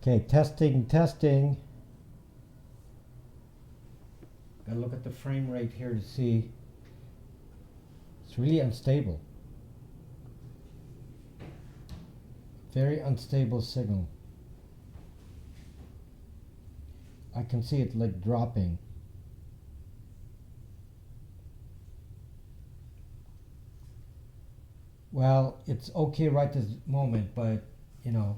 Okay, testing. Gotta look at the frame rate here to see. It's really unstable. Very unstable signal. I can see it like dropping. Well, it's okay right this moment, but you know,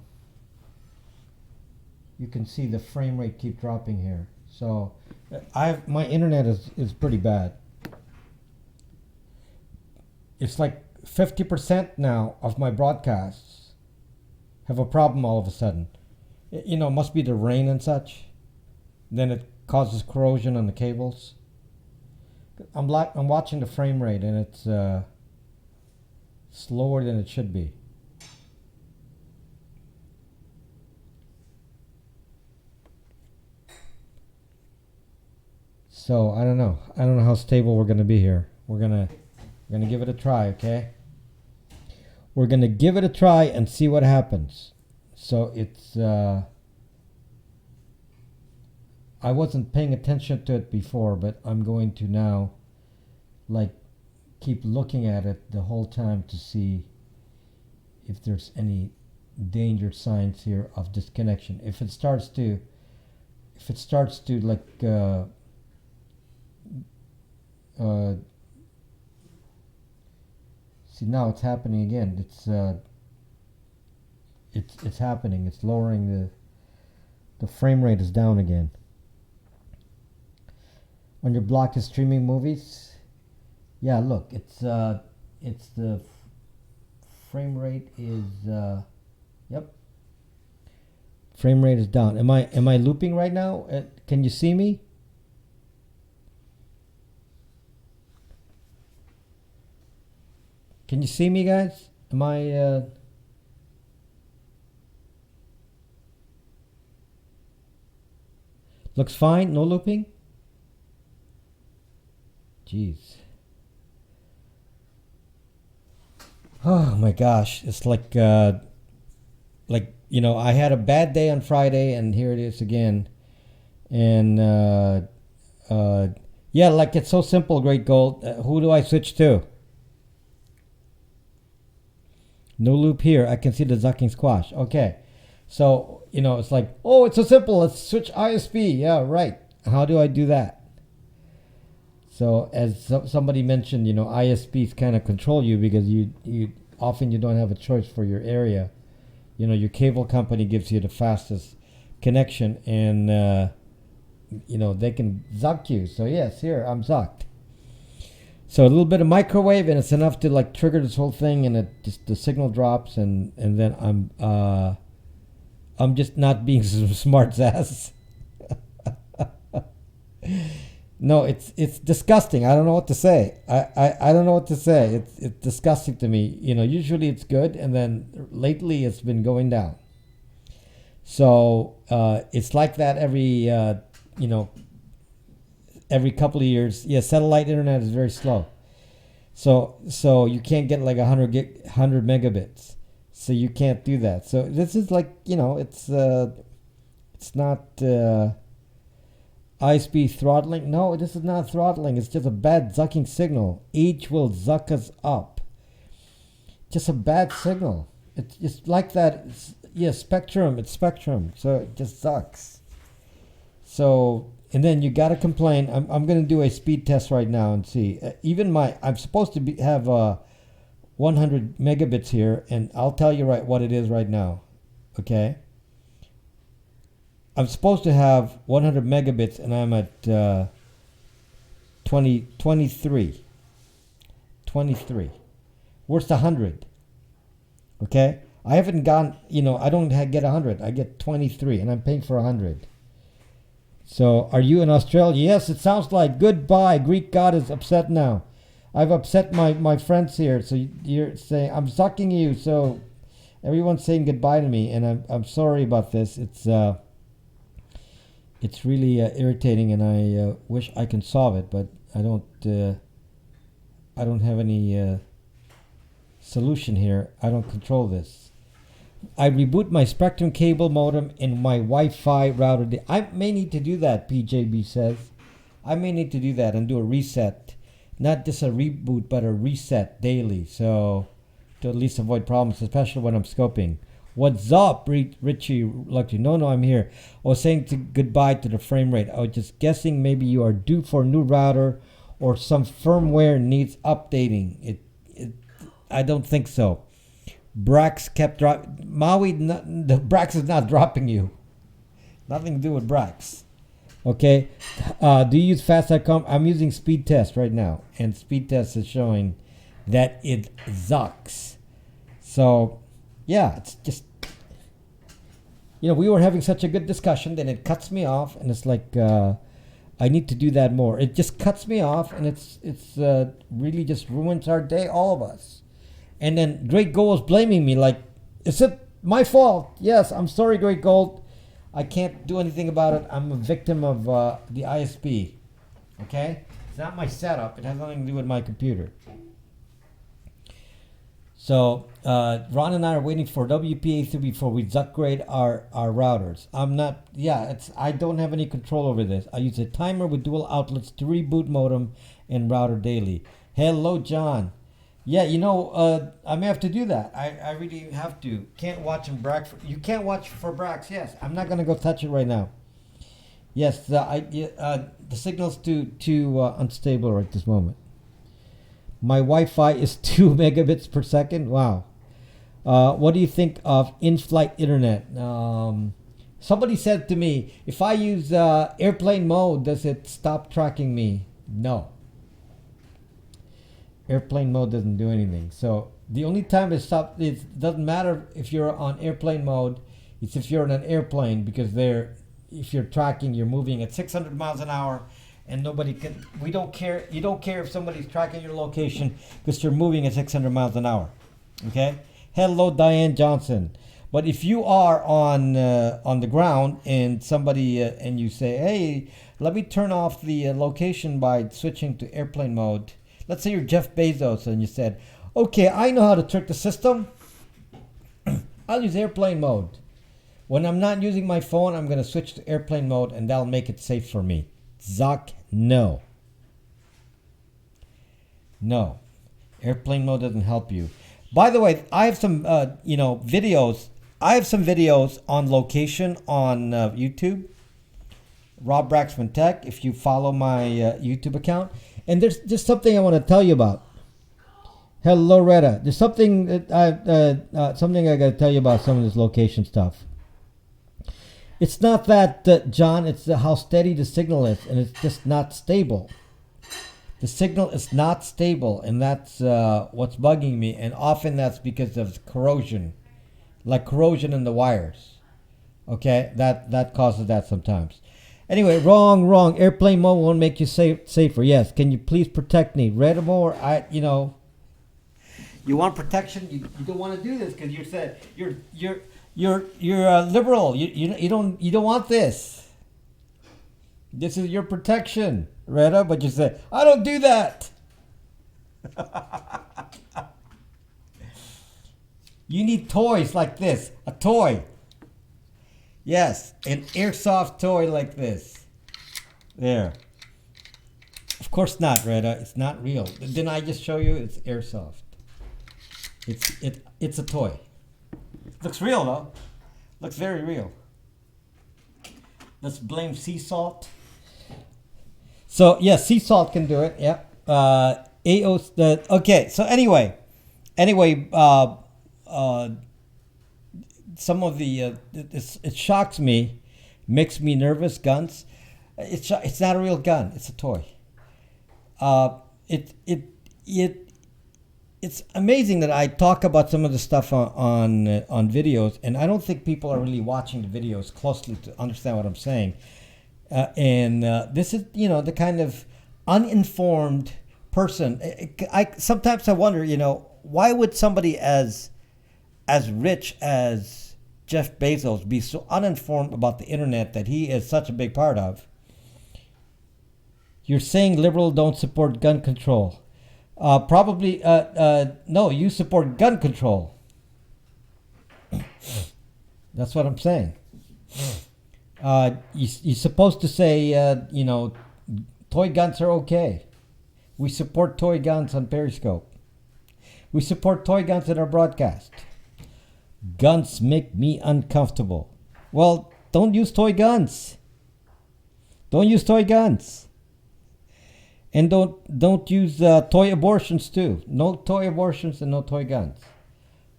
you can see the frame rate keep dropping here. So my internet is pretty bad. It's like 50% now of my broadcasts have a problem all of a sudden. You know, it must be the rain and such. Then it causes corrosion on the cables. I'm watching the frame rate and it's slower than it should be. So I don't know. I don't know how stable we're gonna be here. We're gonna give it a try, okay? We're gonna give it a try and see what happens. So it's I wasn't paying attention to it before, but I'm going to now like keep looking at it the whole time to see if there's any danger signs here of disconnection. If it starts to like see, now it's happening again. It's happening. It's lowering the frame rate is down again. When your block is streaming movies, yeah, look, it's the frame rate is yep. Frame rate is down. Am I looping right now? Can you see me? Can you see me, guys? Am I looks fine, no looping? Jeez. Oh my gosh, it's like you know, I had a bad day on Friday and here it is again. And yeah, like it's so simple, Great Gold. Who do I switch to? No loop here. I can see the Zucking Squash. Okay. So, you know, it's like, oh, it's so simple. Let's switch ISP. Yeah, right. How do I do that? So, as somebody mentioned, you know, ISPs kind of control you because you often you don't have a choice for your area. You know, your cable company gives you the fastest connection and, you know, they can Zuck you. So, yes, here, I'm Zucked. So a little bit of microwave and it's enough to like trigger this whole thing and it just the signal drops and then I'm just not being smart ass. No, it's disgusting. I don't know what to say. I don't know what to say. It's disgusting to me. You know, usually it's good and then lately it's been going down. So it's like that every you know, every couple of years. Yeah, satellite internet is very slow. So you can't get like 100 megabits. So you can't do that. So this is like, you know, it's not ISP throttling. No, this is not throttling. It's just a bad zucking signal. Each will zuck us up. Just a bad signal. It's just like that. Yeah, spectrum. It's spectrum. So it just sucks. So, and then you got to complain. I'm going to do a speed test right now and see. Even I'm supposed to have 100 megabits here, and I'll tell you right what it is right now. Okay? I'm supposed to have 100 megabits, and I'm at 23. Where's the 100? Okay? I haven't gone, you know, I don't get 100. I get 23, and I'm paying for 100. So, are you in Australia? Yes, it sounds like. Goodbye. Greek god is upset now. I've upset my friends here. So you're saying I'm sucking you. So everyone's saying goodbye to me, and I'm sorry about this. It's really irritating, and I wish I can solve it, but I don't have any solution here. I don't control this. I reboot my Spectrum cable modem and my Wi-Fi router. I may need to do that, PJB says. I may need to do that and do a reset. Not just a reboot, but a reset daily. So, to at least avoid problems, especially when I'm scoping. What's up, Richie Lucky? No, I'm here. I was saying goodbye to the frame rate. I was just guessing maybe you are due for a new router or some firmware needs updating. I don't think so. Brax kept dropping. Maui, the Brax is not dropping you. Nothing to do with Brax. Okay. Do you use fast.com? I'm using speed test right now. And speed test is showing that it zucks. So, yeah, it's just, we were having such a good discussion, then it cuts me off, and it's like, I need to do that more. It just cuts me off, and it's really just ruins our day, all of us. And then Great Gold is blaming me, like, is it my fault? Yes, I'm sorry, Great Gold. I can't do anything about it. I'm a victim of the ISP. Okay? It's not my setup. It has nothing to do with my computer. So, Ron and I are waiting for WPA3 before we upgrade our routers. I don't have any control over this. I use a timer with dual outlets to reboot modem and router daily. Hello, John. Yeah, I may have to do that. I really have to. Can't watch in Brax. You can't watch for Brax. Yes, I'm not gonna go touch it right now. Yes, the signal's too unstable right this moment. My Wi-Fi is 2 megabits per second. Wow. What do you think of in-flight internet? Somebody said to me, if I use airplane mode, does it stop tracking me? No. Airplane mode doesn't do anything. So the only time it stops, it doesn't matter if you're on airplane mode. It's if you're in an airplane, because if you're tracking, you're moving at 600 miles an hour, and we don't care. You don't care if somebody's tracking your location because you're moving at 600 miles an hour. Okay. Hello, Diane Johnson. But if you are on the ground and somebody and you say, hey, let me turn off the location by switching to airplane mode. Let's say you're Jeff Bezos and you said, okay, I know how to trick the system. I'll use airplane mode. When I'm not using my phone, I'm going to switch to airplane mode, and that'll make it safe for me. Zuck, no. No. Airplane mode doesn't help you. By the way, I have some, videos. I have some videos on location on YouTube. Rob Braxman Tech, if you follow my YouTube account. And there's just something I want to tell you about. Hello, Retta. There's something something I got to tell you about some of this location stuff. It's not that, John, it's how steady the signal is, and it's just not stable. The signal is not stable, and that's what's bugging me, and often that's because of corrosion, like corrosion in the wires. Okay, that causes that sometimes. Anyway, wrong. Airplane mode won't make you safer. Yes, can you please protect me? Redmore, you want protection. You don't want to do this because you said you're a liberal. You don't want this. This is your protection, Retta. But you said I don't do that. You need toys like this. A toy. Yes, an airsoft toy like this. There. Of course not, Retta. It's not real. Didn't I just show you? It's airsoft. It's a toy. Looks real though. Looks very real. Let's blame sea salt. So yeah, sea salt can do it. Yeah. Okay. So anyway, some of the it shocks me, makes me nervous. Guns, it's not a real gun. It's a toy. It's amazing that I talk about some of the stuff on videos, and I don't think people are really watching the videos closely to understand what I'm saying. And this is, the kind of uninformed person. Sometimes I wonder, why would somebody as rich as Jeff Bezos be so uninformed about the internet that he is such a big part of? You're saying liberals don't support gun control. Probably, no, you support gun control. That's what I'm saying. You're supposed to say, toy guns are okay. We support toy guns on Periscope. We support toy guns in our broadcast. Guns make me uncomfortable. Well, don't use toy guns. Don't use toy guns. And don't use toy abortions too. No toy abortions and no toy guns.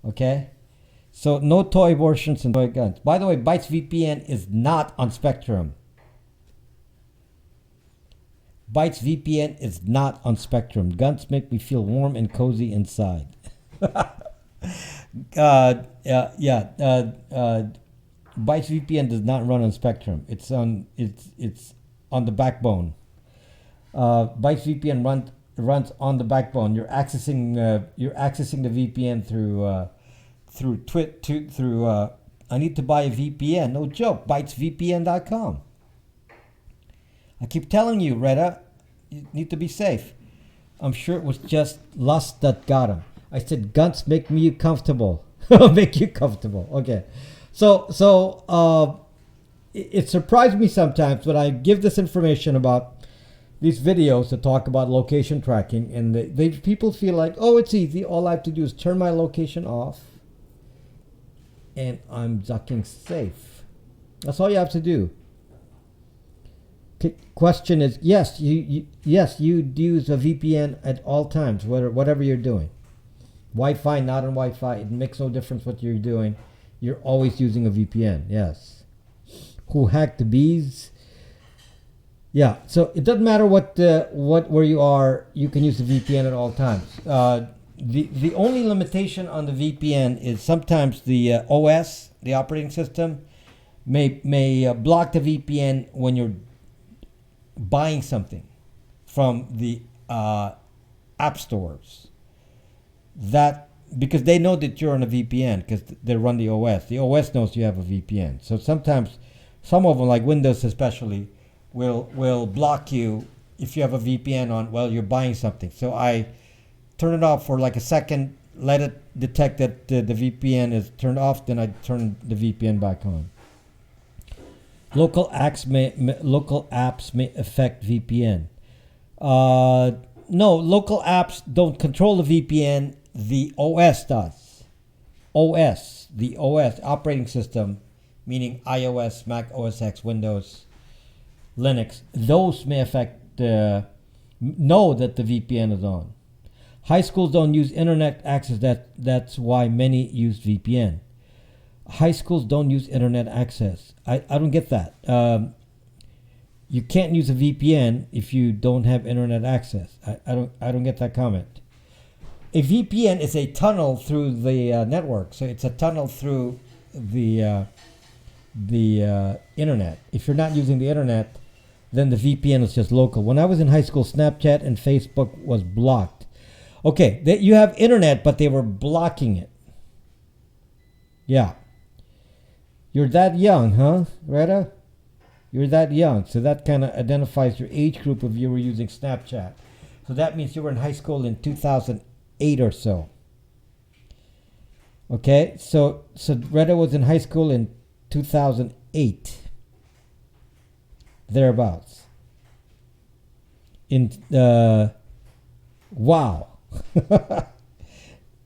Okay? So no toy abortions and toy guns. By the way, Bytes VPN is not on Spectrum. Bytes VPN is not on Spectrum. Guns make me feel warm and cozy inside. Bytes VPN does not run on Spectrum. It's on the backbone. Bytes VPN runs on the backbone. You're accessing the VPN through I need to buy a VPN. No joke. BytesVPN.com. I keep telling you, Retta, you need to be safe. I'm sure it was just lust that got him. I said guns make me comfortable. Make you comfortable. Okay. So it surprised me sometimes when I give this information about these videos that talk about location tracking, and people feel like, oh, it's easy. All I have to do is turn my location off, and I'm zucking safe. That's all you have to do. Question is, yes, you use a VPN at all times, whatever you're doing. Wi-Fi, not on Wi-Fi, it makes no difference what you're doing. You're always using a VPN. Yes. Who hacked the bees? Yeah. So it doesn't matter where you are. You can use the VPN at all times. The only limitation on the VPN is sometimes the OS, the operating system, may block the VPN when you're buying something from the app stores. That because they know that you're on a VPN because they run the OS. The OS knows you have a VPN. So sometimes some of them, like Windows especially, will block you if you have a VPN on while you're buying something. So I turn it off for like a second, let it detect that the VPN is turned off, then I turn the VPN back on. Local apps may affect VPN. No, local apps don't control the VPN. The OS does. The OS operating system, meaning iOS, Mac OS X, Windows, Linux. Those may know that the VPN is on. High schools don't use internet access. That's why many use VPN. High schools don't use internet access. I don't get that. You can't use a VPN if you don't have internet access. I don't get that comment. A VPN is a tunnel through the network, so it's a tunnel through the internet. If you're not using the internet, then the VPN is just local. When I was in high school, Snapchat and Facebook was blocked. Okay, you have internet, but they were blocking it. Yeah. You're that young, huh, Retta? You're that young. So that kind of identifies your age group if you were using Snapchat. So that means you were in high school in 2008 or so. Okay, so Retta was in high school in 2008. Thereabouts. Wow.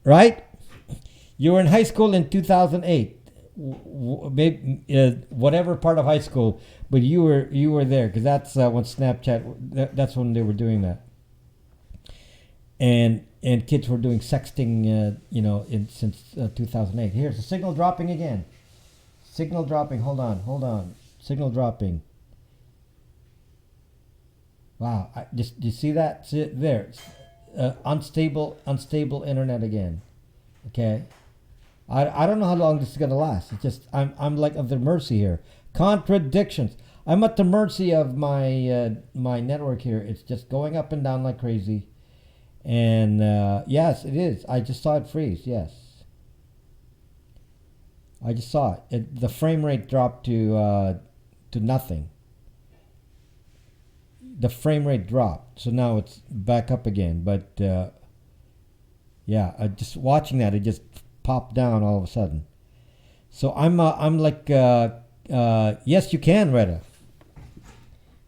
Right? You were in high school in 2008. Maybe, whatever part of high school, but you were there because that's when Snapchat. That's when they were doing that, and kids were doing sexting. Since 2008. Here's the signal dropping again. Signal dropping. Hold on. Signal dropping. Wow! Do you see that? See it there? Unstable internet again. Okay. I don't know how long this is gonna last. It's just I'm like at the mercy here. Contradictions. I'm at the mercy of my my network here. It's just going up and down like crazy. And yes, it is. I just saw it freeze. Yes, I just saw it. The frame rate dropped to nothing. The frame rate dropped, so now it's back up again. But yeah, just watching that, it just popped down all of a sudden. So I'm like, yes, you can, Retta.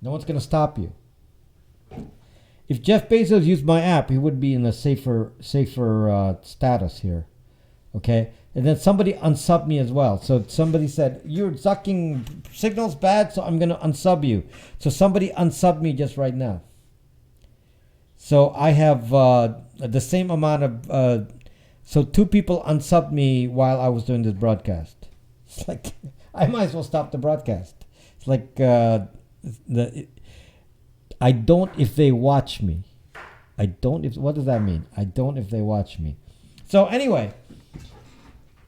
No one's gonna stop you. If Jeff Bezos used my app, he would be in a safer status here. Okay, and then somebody unsubbed me as well. So somebody said you're sucking signals bad, so I'm gonna unsub you. So somebody unsubbed me just right now. So I have the same amount of. So two people unsubbed me while I was doing this broadcast. It's like I might as well stop the broadcast. It's like I don't if they watch me. I don't if what does that mean? I don't if they watch me. So anyway,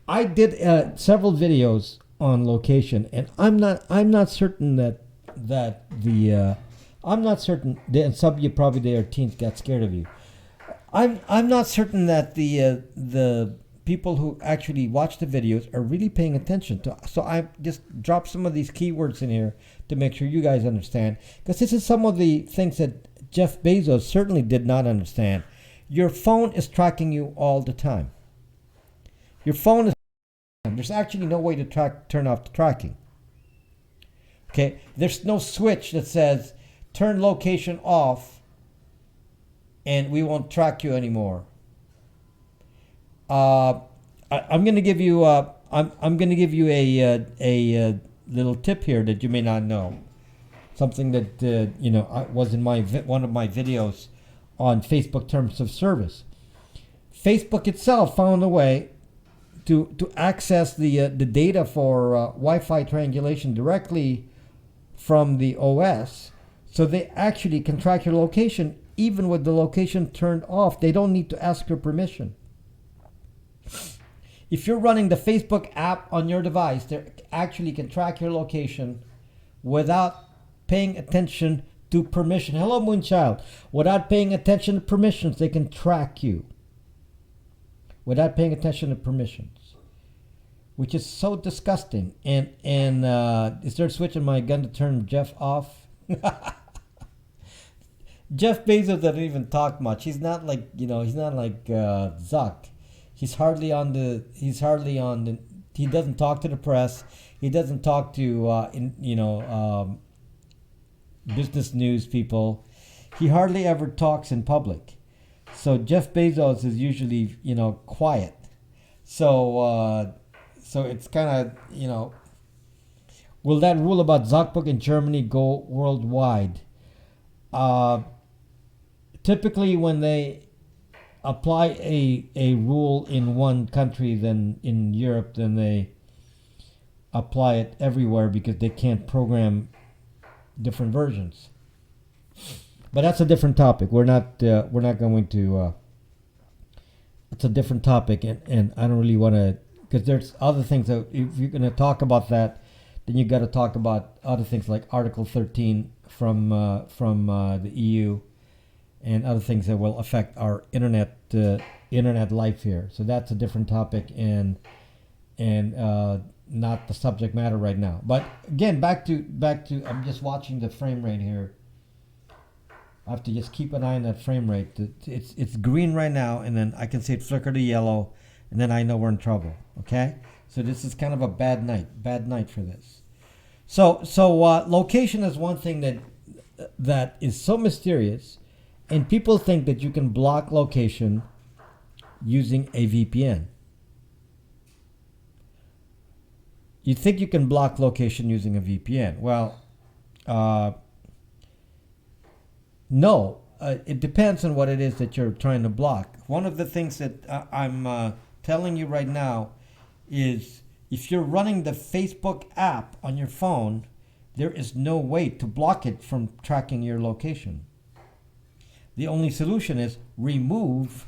I did several videos on location, and I'm not certain that the I'm not certain. And some of you probably their teens got scared of you. I'm not certain that the people who actually watch the videos are really paying attention to. So I just dropped some of these keywords in here to make sure you guys understand, because this is some of the things that Jeff Bezos certainly did not understand. Your phone is tracking you all the time. Your phone is. There's actually no way to turn off the tracking. Okay, there's no switch that says turn location off and we won't track you anymore. I'm going to give you I'm going to give you a little tip here that you may not know. Something that was in one of my videos on Facebook terms of service. Facebook itself found a way to access the data for Wi-Fi triangulation directly from the OS, so they actually can track your location even with the location turned off. They don't need to ask your permission. If you're running the Facebook app on your device, they actually can track your location without paying attention to permission. Hello, Moonchild. Without paying attention to permissions, they can track you. Without paying attention to permissions, which is so disgusting. And is there a switch on my gun to turn Jeff off? Jeff Bezos doesn't even talk much. He's not like Zuck. He doesn't talk to the press. He doesn't talk to business news people. He hardly ever talks in public. So Jeff Bezos is usually quiet. So it's kind of will that rule about Zuckbook in Germany go worldwide? Typically, when they apply a rule in one country, then in Europe, then they apply it everywhere because they can't program different versions. But that's a different topic. We're not going to. It's a different topic, and I don't really want to, because there's other things that if you're going to talk about that, then you got to talk about other things like Article 13 from the EU, and other things that will affect our internet life here. So that's a different topic, and not the subject matter right now. But again, back to I'm just watching the frame rate here. I have to just keep an eye on that frame rate. It's green right now, and then I can see it flicker to yellow, and then I know we're in trouble. Okay, so this is kind of a bad night for this. So location is one thing that is so mysterious, and people think that you can block location using a VPN. You think you can block location using a VPN? Well, no. It depends on what it is that you're trying to block. One of the things that I'm telling you right now is if you're running the Facebook app on your phone, there is no way to block it from tracking your location. The only solution is remove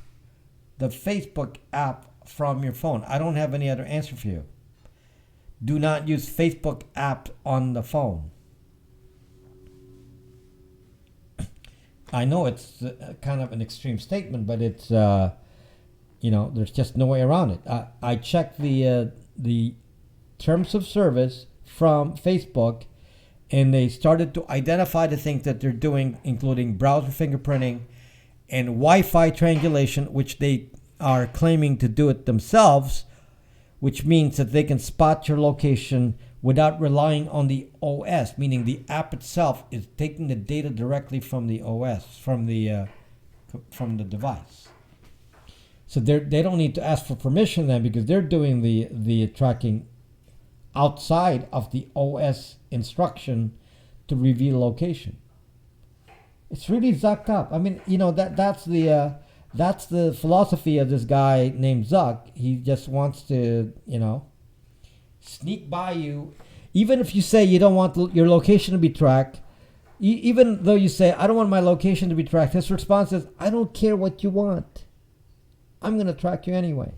the Facebook app from your phone. I don't have any other answer for you. Do not use Facebook app on the phone. I know it's kind of an extreme statement, but it's there's just no way around it. I checked the terms of service from Facebook, and they started to identify the things that they're doing, including browser fingerprinting and Wi-Fi triangulation, which they are claiming to do it themselves, which means that they can spot your location without relying on the OS, meaning the app itself is taking the data directly from the OS, from the device. So they don't need to ask for permission then, because they're doing the tracking outside of the OS instruction to reveal location. It's really zucked up. I mean, that's the philosophy of this guy named Zuck. He just wants to, sneak by you. Even if you say you don't want your location to be tracked, even though you say, I don't want my location to be tracked, his response is, I don't care what you want. I'm going to track you anyway.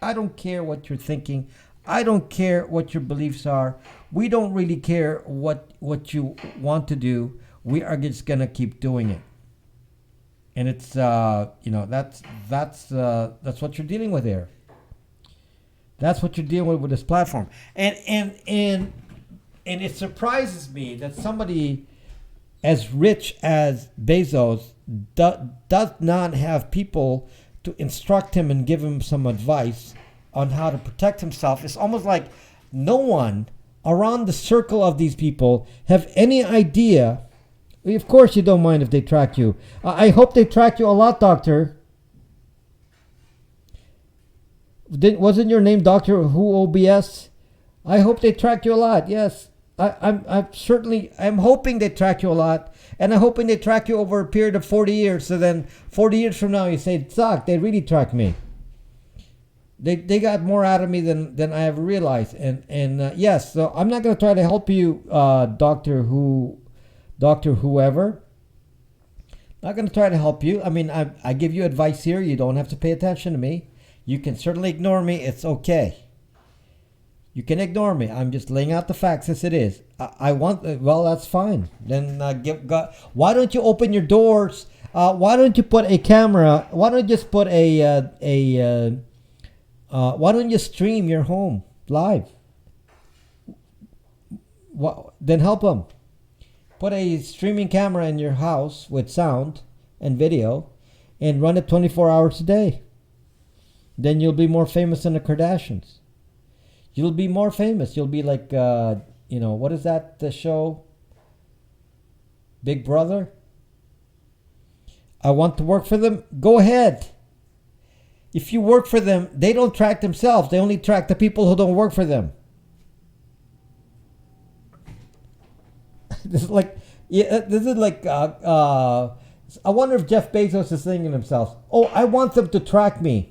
I don't care what you're thinking. I don't care what your beliefs are. We don't really care what you want to do. We are just going to keep doing it. And it's, that's what you're dealing with here. That's what you're dealing with this platform. And it surprises me that somebody as rich as Bezos does not have people to instruct him and give him some advice on how to protect himself. It's almost like no one around the circle of these people have any idea. Of course you don't mind if they track you. I hope they track you a lot, Doctor. Wasn't your name Doctor Who OBS? I hope they track you a lot. Yes, I'm hoping they track you a lot, and I'm hoping they track you over a period of 40 years. So then 40 years from now, you say, Zuck, they really tracked me. They got more out of me than I ever realized. And yes, so I'm not going to try to help you, Doctor Whoever. Not going to try to help you. I mean, I give you advice here. You don't have to pay attention to me. You can certainly ignore me. It's okay. You can ignore me. I'm just laying out the facts as it is. Well, that's fine. Then why don't you open your doors? Why don't you put a camera? Why don't you just put why don't you stream your home live? Then help them. Put a streaming camera in your house with sound and video and run it 24 hours a day. Then you'll be more famous than the Kardashians. You'll be more famous. You'll be like, what is that, the show? Big Brother? I want to work for them? Go ahead. If you work for them, they don't track themselves. They only track the people who don't work for them. This is like, I wonder if Jeff Bezos is thinking to himself, oh, I want them to track me.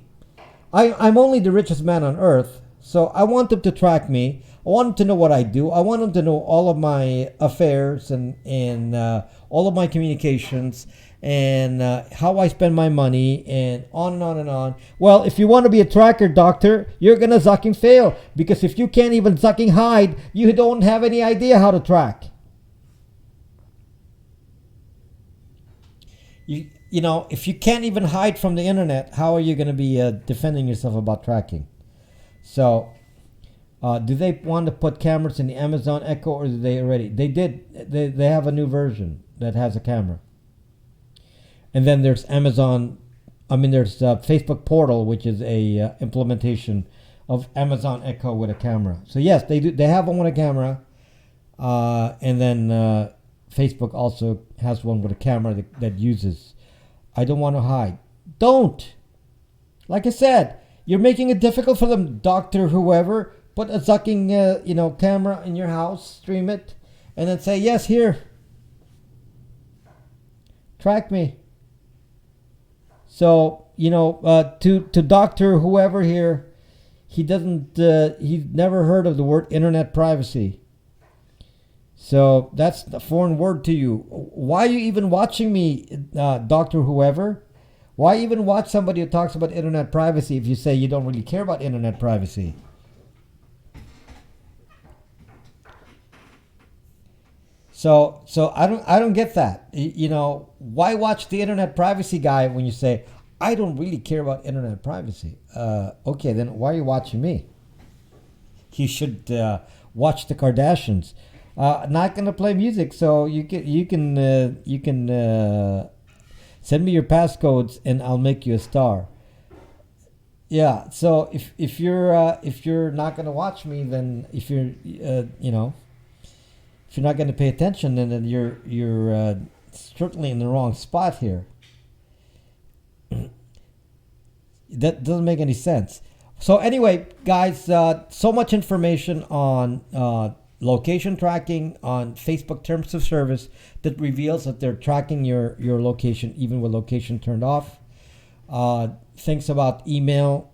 I'm only the richest man on earth, so I want them to track me. I want them to know what I do. I want them to know all of my affairs and all of my communications and how I spend my money and on and on and on. Well, if you want to be a tracker, Doctor, you're going to zucking fail, because if you can't even zucking hide, you don't have any idea how to track. If you can't even hide from the internet, how are you going to be defending yourself about tracking? So, do they want to put cameras in the Amazon Echo, or do they already? They did. They have a new version that has a camera. And then there's there's Facebook Portal, which is a implementation of Amazon Echo with a camera. So yes, they do. They have one with a camera, and then Facebook also has one with a camera that uses. I don't want to hide. Don't. Like I said, you're making it difficult for them, Doctor Whoever. Put a zucking, camera in your house, stream it, and then say, yes, here. Track me. So, to Doctor Whoever here, he doesn't, he's never heard of the word internet privacy. So that's a foreign word to you. Why are you even watching me, Doctor Whoever? Why even watch somebody who talks about internet privacy if you say you don't really care about internet privacy? So I don't get that. Why watch the internet privacy guy when you say I don't really care about internet privacy? Okay, then why are you watching me? You should watch the Kardashians. Not gonna play music, so you can send me your passcodes and I'll make you a star. yeah. So if you're not gonna watch me, then if you're if you're not gonna pay attention, then you're certainly in the wrong spot here. That doesn't make any sense. So anyway, guys, so much information on location tracking, on Facebook terms of service that reveals that they're tracking your location even with location turned off. Things about email,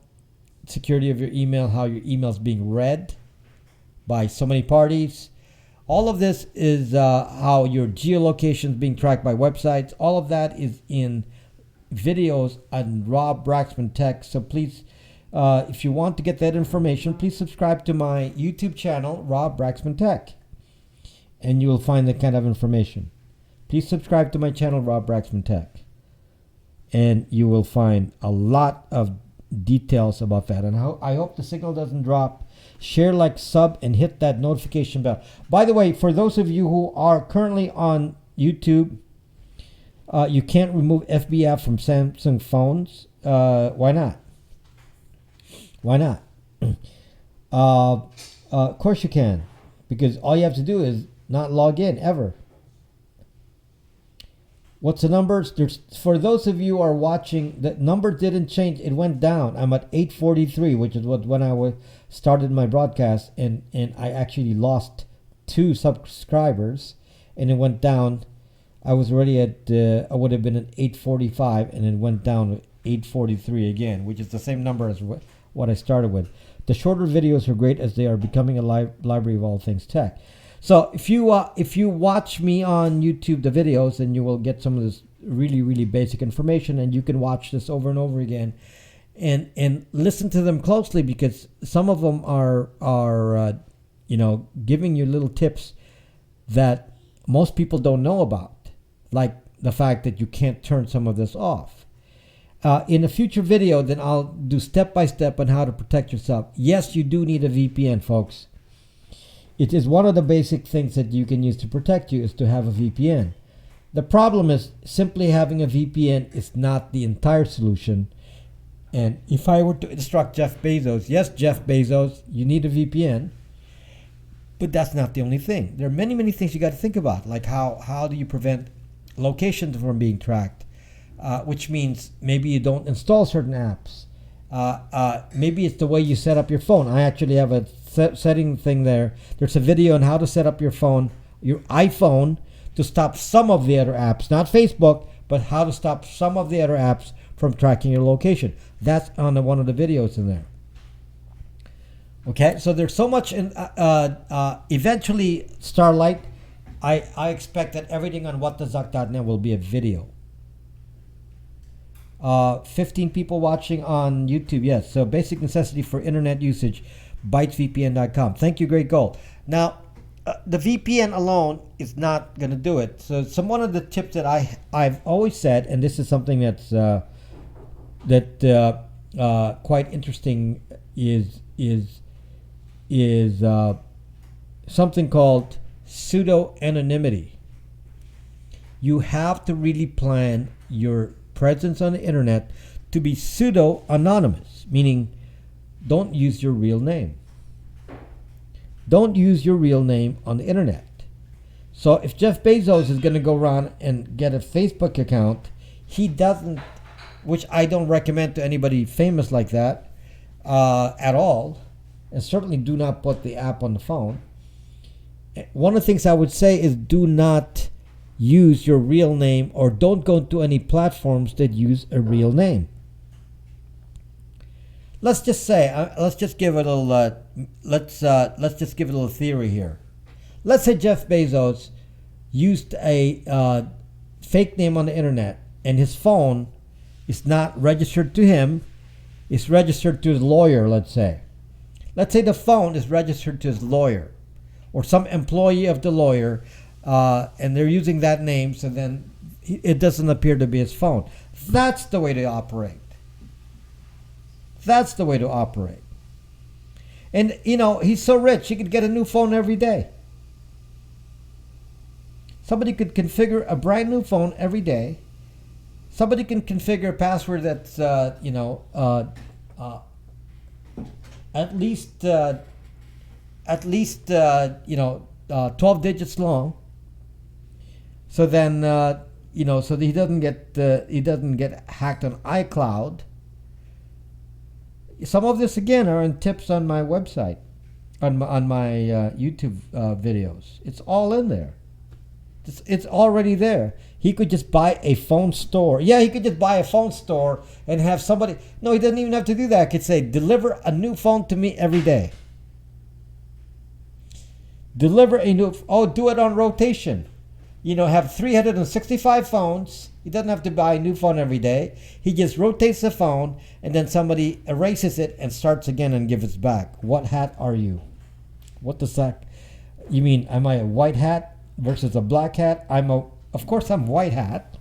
security of your email, how your email is being read by so many parties. All of this is how your geolocation is being tracked by websites. All of that is in videos on Rob Braxman Tech. So please, if you want to get that information, please subscribe to my YouTube channel, Rob Braxman Tech, and you will find that kind of information. Please subscribe to my channel, Rob Braxman Tech, and you will find a lot of details about that. And I hope the signal doesn't drop. Share, like, sub, and hit that notification bell. By the way, for those of you who are currently on YouTube, you can't remove FB app from Samsung phones. Why not? Why not? Of course you can, because all you have to do is not log in ever. What's the numbers? For those of you who are watching, the number didn't change. It went down. I'm at 843, which is when I started my broadcast, and I actually lost 2 subscribers, and it went down. I was already at, I would have been at 845, and it went down to 843 again, which is the same number as what I started with. The shorter videos are great as they are becoming a library of all things tech. So if you watch me on YouTube, the videos, then you will get some of this really, really basic information, and you can watch this over and over again, and listen to them closely, because some of them are giving you little tips that most people don't know about, like the fact that you can't turn some of this off. In a future video, then I'll do step-by-step on how to protect yourself. Yes, you do need a VPN, folks. It is one of the basic things that you can use to protect you, is to have a VPN. The problem is simply having a VPN is not the entire solution. And if I were to instruct Jeff Bezos, yes, Jeff Bezos, you need a VPN, but that's not the only thing. There are many, many things you got to think about, like how do you prevent locations from being tracked, which means maybe you don't install certain apps. Maybe it's the way you set up your phone. I actually have a setting thing there. There's a video on how to set up your phone, your iPhone, to stop some of the other apps, not Facebook, but how to stop some of the other apps from tracking your location. That's on one of the videos in there. Okay, so there's so much in eventually Starlight. I expect that everything on whatthezuck.net will be a video. 15 people watching on YouTube. Yes, so basic necessity for internet usage, bytesvpn.com. Thank you, Great Gold. Now, the VPN alone is not going to do it. So one of the tips that I've always said, and this is something that's quite interesting, is something called pseudo anonymity. You have to really plan your presence on the internet to be pseudo anonymous, meaning don't use your real name. Don't use your real name on the internet. So if Jeff Bezos is going to go around and get a Facebook account, he doesn't, which I don't recommend to anybody famous like that at all, and certainly do not put the app on the phone. One of the things I would say is do not use your real name, or don't go to any platforms that use a real name. Let's just say, let's just give it a little, let's just give it a little theory here. Let's say Jeff Bezos used a fake name on the internet, and his phone is not registered to him, it's registered to his lawyer, let's say. Let's say the phone is registered to his lawyer, or some employee of the lawyer, and they're using that name, so then it doesn't appear to be his phone. That's the way to operate. That's the way to operate. And, he's so rich, he could get a new phone every day. Somebody could configure a brand new phone every day. Somebody can configure a password that's, at least you know 12 digits long. So then you know, so that he doesn't get hacked on iCloud. Some of this again are in tips on my website, on my YouTube videos. It's all in there. It's already there. He could just buy a phone store. Yeah, he could just buy a phone store and have somebody. No, he doesn't even have to do that. He could say, deliver a new phone to me every day. Deliver a new. Oh, do it on rotation. You know, have 365 phones. He doesn't have to buy a new phone every day. He just rotates the phone, and then somebody erases it and starts again and gives it back. What hat are you? What does that? You mean, am I a white hat versus a black hat? Of course I'm white hat.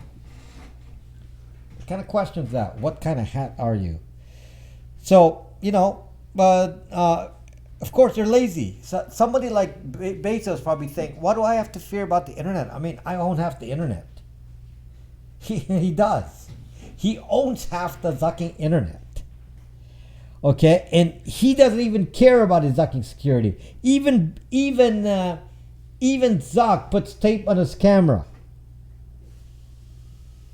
What kind of question is that? What kind of hat are you? So, you know, of course they're lazy. So somebody like Bezos probably think, what do I have to fear about the internet? I mean, I own half the internet. He does. He owns half the Zucking internet. Okay, and he doesn't even care about his Zucking security. Even Zuck puts tape on his camera.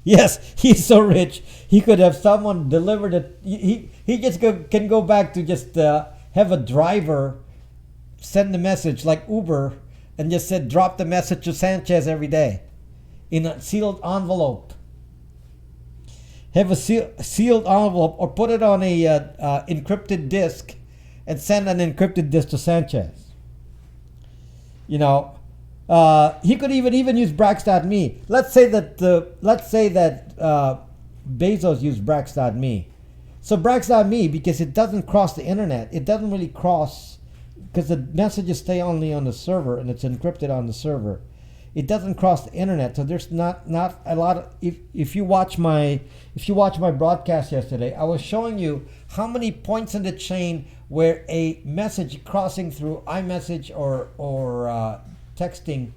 Yes, he's so rich. He could have someone delivered it. He just can go back to just have a driver send the message like Uber and just said drop the message to Sanchez every day in a sealed envelope. Have a sealed envelope or put it on a encrypted disk and send an encrypted disk to Sanchez. You know, he could even use Brax.me. Let's say that Bezos used Brax.me. So Brax.me, because it doesn't cross the internet, it doesn't really cross, because the messages stay only on the server and it's encrypted on the server. It doesn't cross the internet, so there's not a lot of. If you watch my broadcast yesterday, I was showing you how many points in the chain where a message crossing through iMessage or texting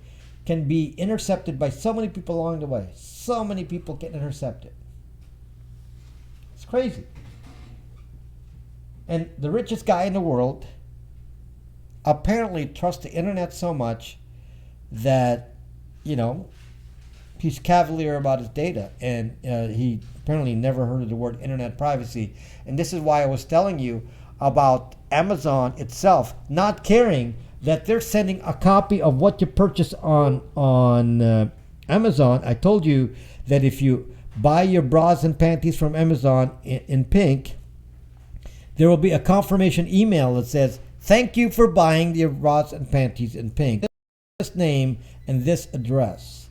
can be intercepted by so many people along the way. So many people get intercepted. It's crazy. And the richest guy in the world apparently trusts the internet so much that, you know, he's cavalier about his data, and he apparently never heard of the word internet privacy. And this is why I was telling you about Amazon itself not caring that they're sending a copy of what you purchase on Amazon. I told you that if you buy your bras and panties from Amazon in pink, there will be a confirmation email that says, thank you for buying your bras and panties in pink. This name and this address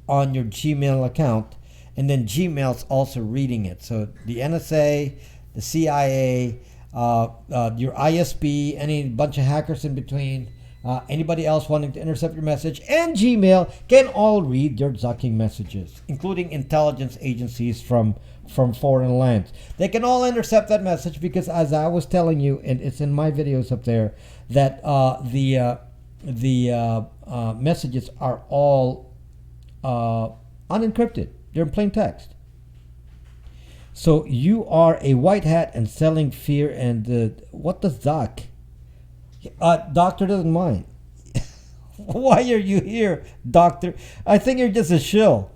on your Gmail account, and then Gmail's also reading it. So the NSA, the CIA, your ISP, any bunch of hackers in between, anybody else wanting to intercept your message, and Gmail can all read your Zucking messages, including intelligence agencies from foreign lands. They can all intercept that message because, as I was telling you, and it's in my videos up there, that the messages are all unencrypted. They're in plain text. So you are a white hat and selling fear. And what does Zuck? Doctor doesn't mind. Why are you here, doctor? I think you're just a shill.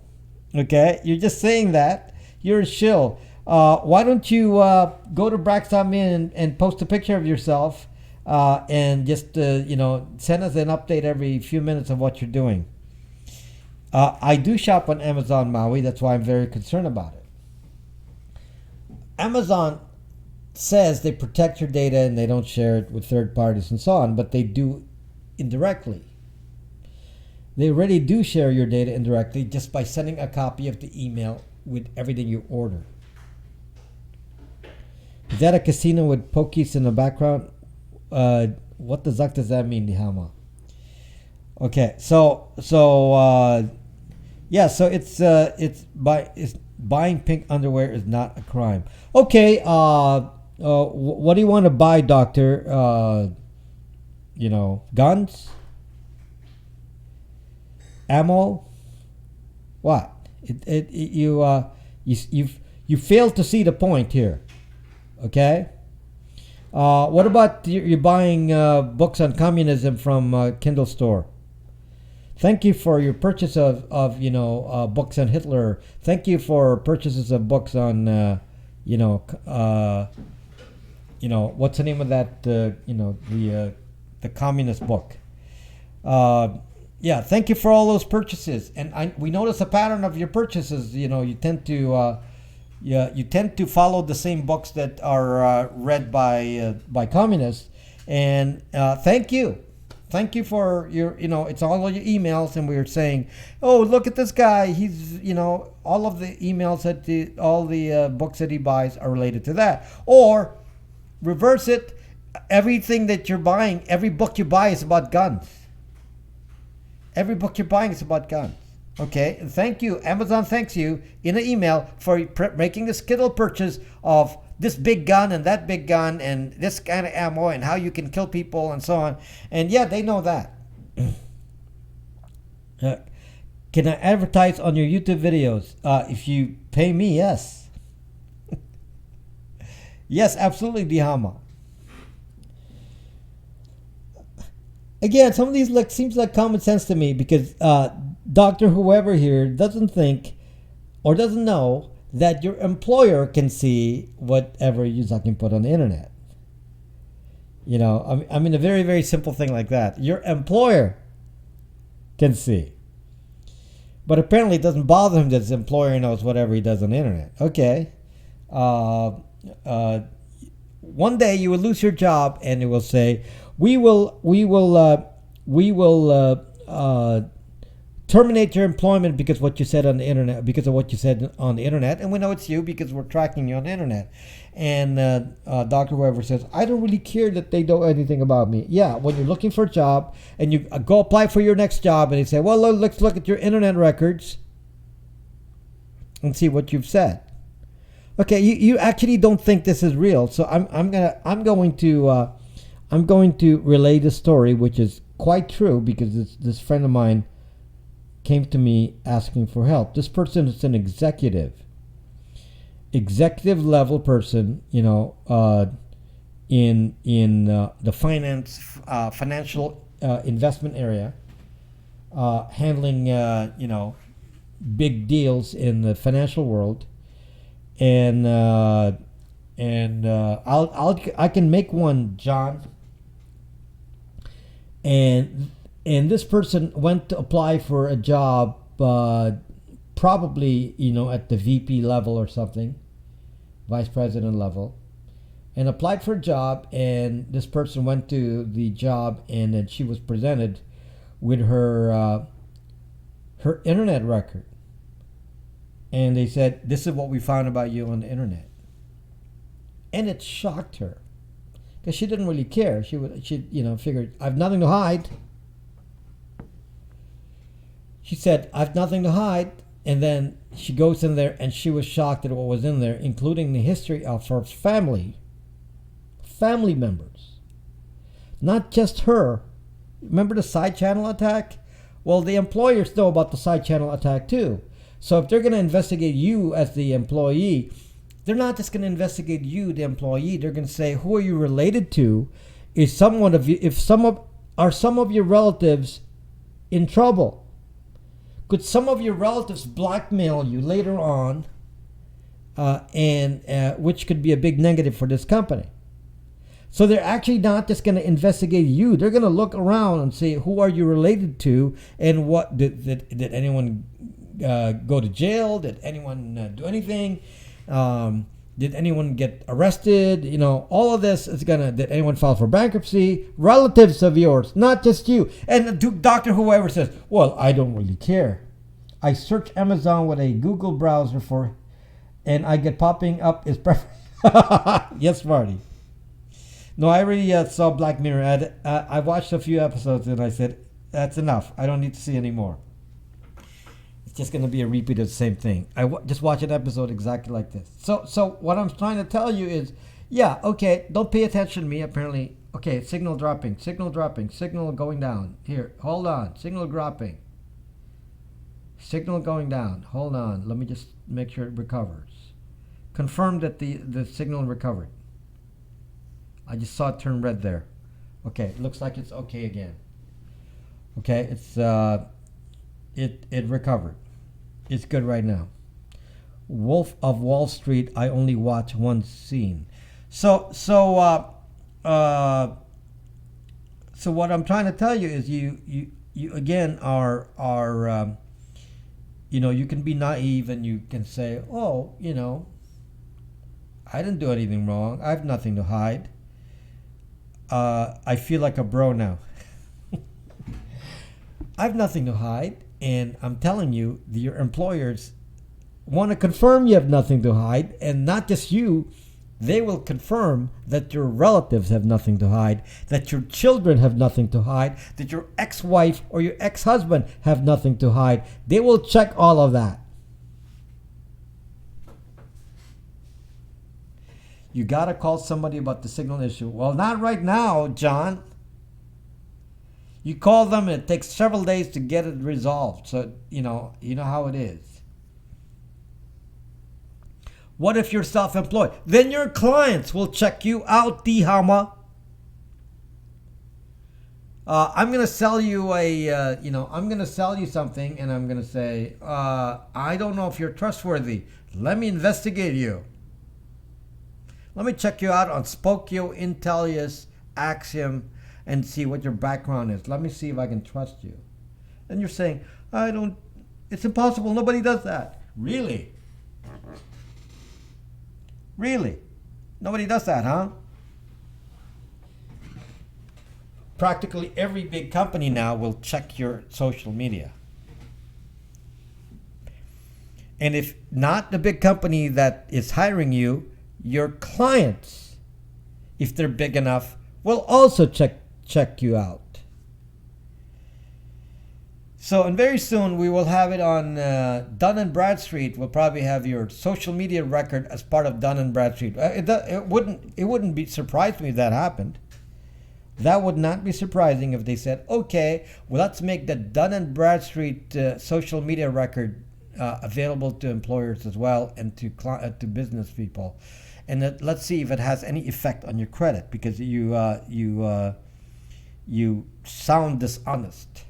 Okay, you're just saying that. You're a shill. Why don't you go to Brax.me and post a picture of yourself and just send us an update every few minutes of what you're doing. I do shop on Amazon Maui. That's why I'm very concerned about it. Amazon says they protect your data and they don't share it with third parties and so on, but they do indirectly. They already do share your data indirectly just by sending a copy of the email with everything you order. Is that a casino with pokies in the background? What the Zuck does that mean, Nihama? Okay, so it's buying pink underwear is not a crime. Okay, what do you want to buy, doctor? Guns, ammo, what? You failed to see the point here. Okay, What about you buying books on communism from Kindle store? Thank you for your purchase of books on Hitler. Thank you for purchases of books on you know what's the name of that the communist book. Yeah, thank you for all those purchases. And we notice a pattern of your purchases. You tend to you tend to follow the same books that are read by communists. And thank you for your it's all of your emails, and we were saying, oh, look at this guy. He's all of the emails all the books that he buys are related to that. Or reverse it, everything that you're buying, every book you buy is about guns. Every book you're buying is about guns. Okay, and thank you. Amazon thanks you in an email for making this Kindle purchase of this big gun and that big gun and this kind of ammo and how you can kill people and so on. And yeah, they know that. Can I advertise on your YouTube videos? If you pay me, yes. Yes, absolutely, Dihama. Again, some of these seems like common sense to me, because Dr. Whoever here doesn't think or doesn't know that your employer can see whatever you can put on the internet. I mean a very, very simple thing like that. Your employer can see. But apparently it doesn't bother him that his employer knows whatever he does on the internet. Okay. One day you will lose your job, and it will say, we will terminate your employment because what you said on the internet, because of what you said on the internet, and we know it's you because we're tracking you on the internet. And Dr. Whoever says, I don't really care that they know anything about me. Yeah, when you're looking for a job and you go apply for your next job, and they say, well, let's look at your internet records and see what you've said. Okay, you actually don't think this is real, so I'm going to relay the story, which is quite true, because this friend of mine came to me asking for help. This person is an executive level person, in the financial investment area, handling big deals in the financial world. And I can make one, John. And this person went to apply for a job, probably at the VP level or something, vice president level, and applied for a job. And this person went to the job, and then she was presented with her internet record. And they said, this is what we found about you on the internet. And it shocked her, because she didn't really care. She figured, I have nothing to hide. She said, I have nothing to hide. And then she goes in there, and she was shocked at what was in there, including the history of her family members. Not just her. Remember the side channel attack? Well, the employers know about the side channel attack too. So if they're going to investigate you as the employee, they're not just going to investigate you, the employee. They're going to say, who are you related to? Are some of your relatives in trouble? Could some of your relatives blackmail you later on, which could be a big negative for this company? So they're actually not just going to investigate you. They're going to look around and say, who are you related to, and what did anyone go to jail? Did anyone do anything? Did anyone get arrested? All of this is did anyone file for bankruptcy? Relatives of yours, not just you. And Dr. Whoever says, well, I don't really care. I search Amazon with a Google browser and I get popping up is preference. Yes, Marty. No, I already saw Black Mirror. I watched a few episodes and I said, that's enough. I don't need to see any more. It's just going to be a repeat of the same thing. Just watch an episode exactly like this. So what I'm trying to tell you is, yeah, okay, don't pay attention to me, apparently. Okay, signal dropping, signal going down. Here, hold on, signal dropping. Signal going down. Hold on, let me just make sure it recovers. Confirm that the signal recovered. I just saw it turn red there. Okay, looks like it's okay again. Okay, it recovered. It's good right now. Wolf of Wall Street. I only watch one scene. So what I'm trying to tell you is you again are you can be naive and you can say, oh, I didn't do anything wrong. I have nothing to hide. I feel like a bro now. I have nothing to hide, and I'm telling you, your employers want to confirm you have nothing to hide, and not just you. They will confirm that your relatives have nothing to hide, that your children have nothing to hide, that your ex-wife or your ex-husband have nothing to hide. They will check all of that. You got to call somebody about the signal issue. Well, not right now, John. You call them and it takes several days to get it resolved. So, you know how it is. What if you're self-employed? Then your clients will check you out, D-Hama. I'm going to sell you I'm going to sell you something, and I'm going to say, I don't know if you're trustworthy. Let me investigate you. Let me check you out on Spokio, Intellius, Axiom, and see what your background is. Let me see if I can trust you. And you're saying, it's impossible. Nobody does that. Really? Really? Nobody does that, huh? Practically every big company now will check your social media. And if not the big company that is hiring you, your clients, if they're big enough, will also check you out. So, and very soon we will have it on Dun and Bradstreet. We'll probably have your social media record as part of Dun and Bradstreet. It wouldn't be surprised me if that happened. That would not be surprising if they said, okay, well, let's make the Dun and Bradstreet social media record available to employers as well, and to business people, and let's see if it has any effect on your credit, because you sound dishonest.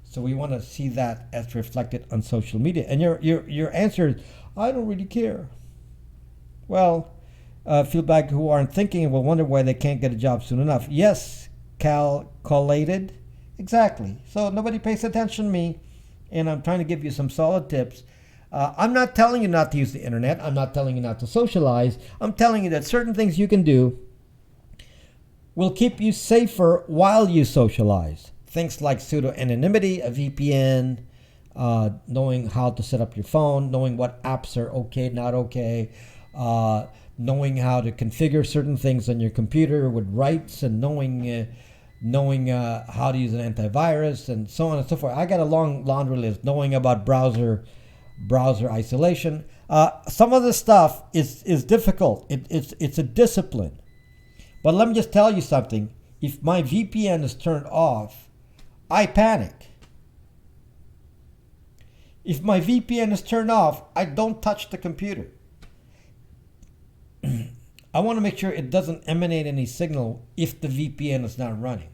So we want to see that as reflected on social media. And your answer is, I don't really care. Well, feedback who aren't thinking will wonder why they can't get a job soon enough. Yes, calculated. Exactly. So nobody pays attention to me, and I'm trying to give you some solid tips. I'm not telling you not to use the internet. I'm not telling you not to socialize. I'm telling you that certain things you can do will keep you safer while you socialize. Things like pseudo-anonymity, a VPN, knowing how to set up your phone, knowing what apps are okay, not okay, knowing how to configure certain things on your computer with rights, and knowing how to use an antivirus, and so on and so forth. I got a long laundry list. Knowing about browser isolation. Some of this stuff is difficult. It's a discipline. But let me just tell you something. If my VPN is turned off, I panic. If my VPN is turned off, I don't touch the computer. I want to make sure it doesn't emanate any signal if the VPN is not running.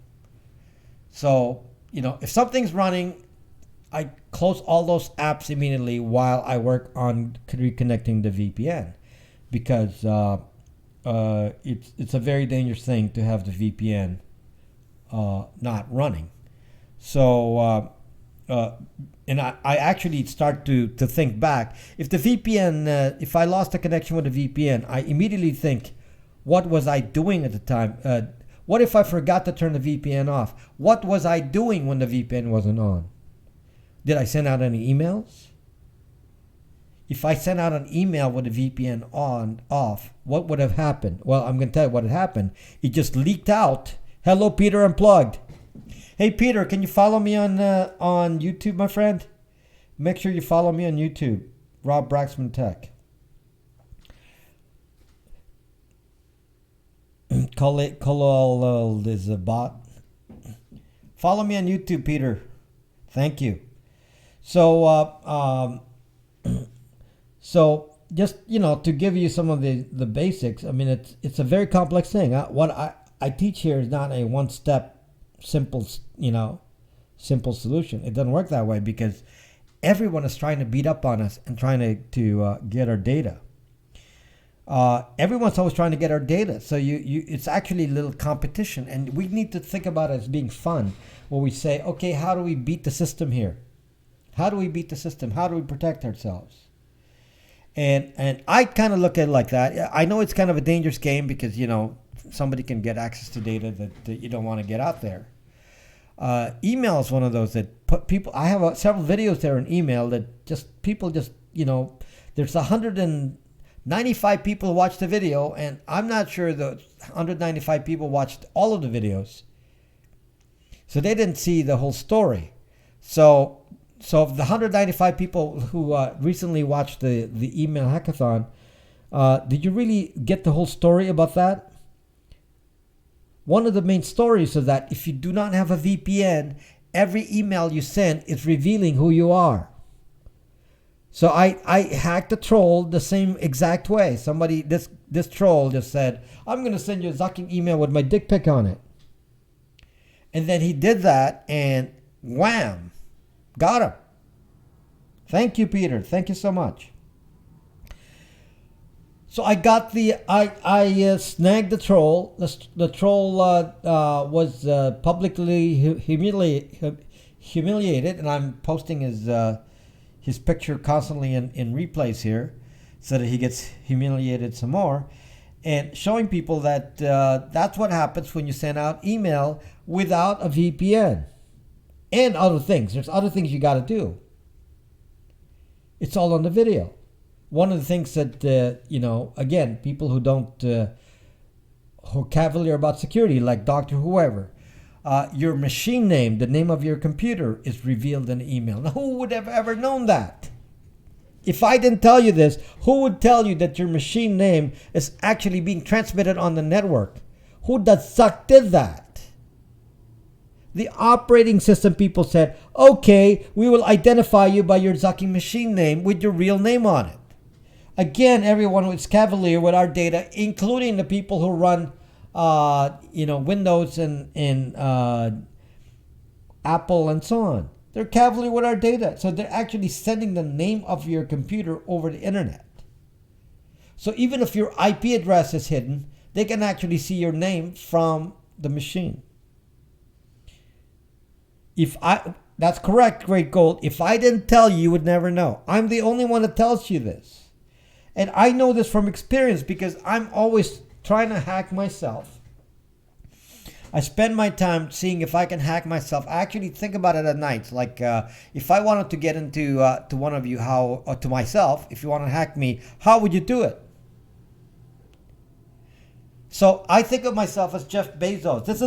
So, if something's running, I close all those apps immediately while I work on reconnecting the VPN, because it's a very dangerous thing to have the VPN not running. So, and I actually start to think back. If the VPN, if I lost a connection with the VPN, I immediately think, what was I doing at the time? What if I forgot to turn the VPN off? What was I doing when the VPN wasn't on? Did I send out any emails? If I sent out an email with the VPN off, what would have happened? Well, I'm going to tell you what had happened. It just leaked out. Hello, Peter Unplugged. Hey, Peter, can you follow me on YouTube, my friend? Make sure you follow me on YouTube, Rob Braxman Tech. Colol is a bot. Follow me on YouTube, Peter. Thank you. So just to give you some of the basics. I mean, it's a very complex thing. What I teach here is not a one step simple simple solution. It doesn't work that way because everyone is trying to beat up on us and trying to get our data. Everyone's always trying to get our data. So it's actually a little competition, and we need to think about it as being fun. Where we say, okay, how do we beat the system here? How do we beat the system? How do we protect ourselves? And I kind of look at it like that. I know it's kind of a dangerous game because somebody can get access to data that you don't want to get out there. Email is one of those that put people. I have several videos there in email that people there's 195 people who watched the video, and I'm not sure the 195 people watched all of the videos. So they didn't see the whole story. So of the 195 people who recently watched the email hackathon, did you really get the whole story about that? One of the main stories is that if you do not have a VPN, every email you send is revealing who you are. So I hacked a troll the same exact way. This troll just said, I'm going to send you a Zucking email with my dick pic on it. And then he did that and wham, got him. Thank you, Peter. Thank you so much. So I got I snagged the troll. The troll was publicly humiliated, and I'm posting his picture constantly in replays here, so that he gets humiliated some more, and showing people that that's what happens when you send out email without a VPN, and other things. There's other things you got to do. It's all on the video. One of the things that, again, people who who are cavalier about security, like Dr. Whoever, your machine name, the name of your computer, is revealed in the email. Now, who would have ever known that? If I didn't tell you this, who would tell you that your machine name is actually being transmitted on the network? Who the Zuck did that? The operating system people said, okay, we will identify you by your Zucking machine name with your real name on it. Again, everyone is cavalier with our data, including the people who run, Windows and Apple and so on. They're cavalier with our data. So they're actually sending the name of your computer over the internet. So even if your IP address is hidden, they can actually see your name from the machine. That's correct, Great Gold. If I didn't tell you, you would never know. I'm the only one that tells you this. And I know this from experience because I'm always trying to hack myself. I spend my time seeing if I can hack myself. I actually think about it at night. Like if I wanted to get into to one of you, to myself, if you want to hack me, how would you do it? So I think of myself as Jeff Bezos. This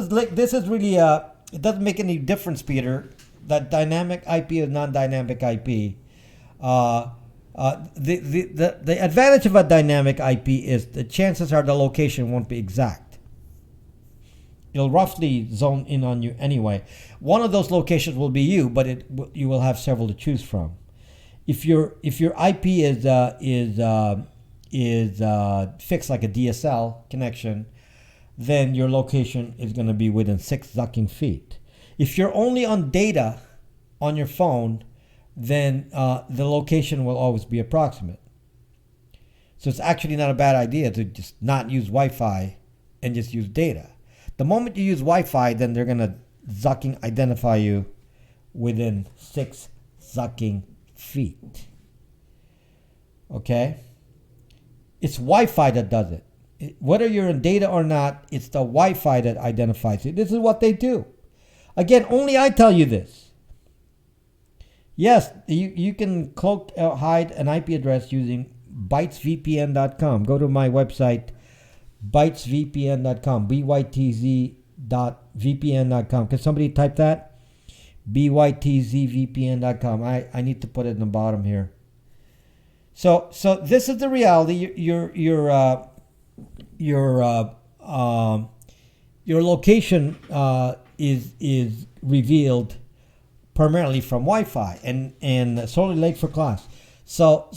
is really it doesn't make any difference, Peter, that dynamic IP is non-dynamic IP. The advantage of a dynamic IP is the chances are the location won't be exact. It'll roughly zone in on you anyway. One of those locations will be you, but you will have several to choose from. If your IP is fixed like a DSL connection, then your location is going to be within 6 Zucking feet. If you're only on data on your phone, then the location will always be approximate. So it's actually not a bad idea to just not use Wi-Fi and just use data. The moment you use Wi-Fi, then they're going to Zucking identify you within 6 Zucking feet. Okay? It's Wi-Fi that does it. Whether you're in data or not, it's the Wi-Fi that identifies it. This is what they do. Again, only I tell you this. Yes, you can cloak hide an IP address using bytesvpn.com. Go to my website, bytesvpn.com, bytz.vpn.com. Can somebody type that? bytzvpn.com. I need to put it in the bottom here. So this is the reality. Your location is revealed primarily from Wi-Fi, and sorry late for class. So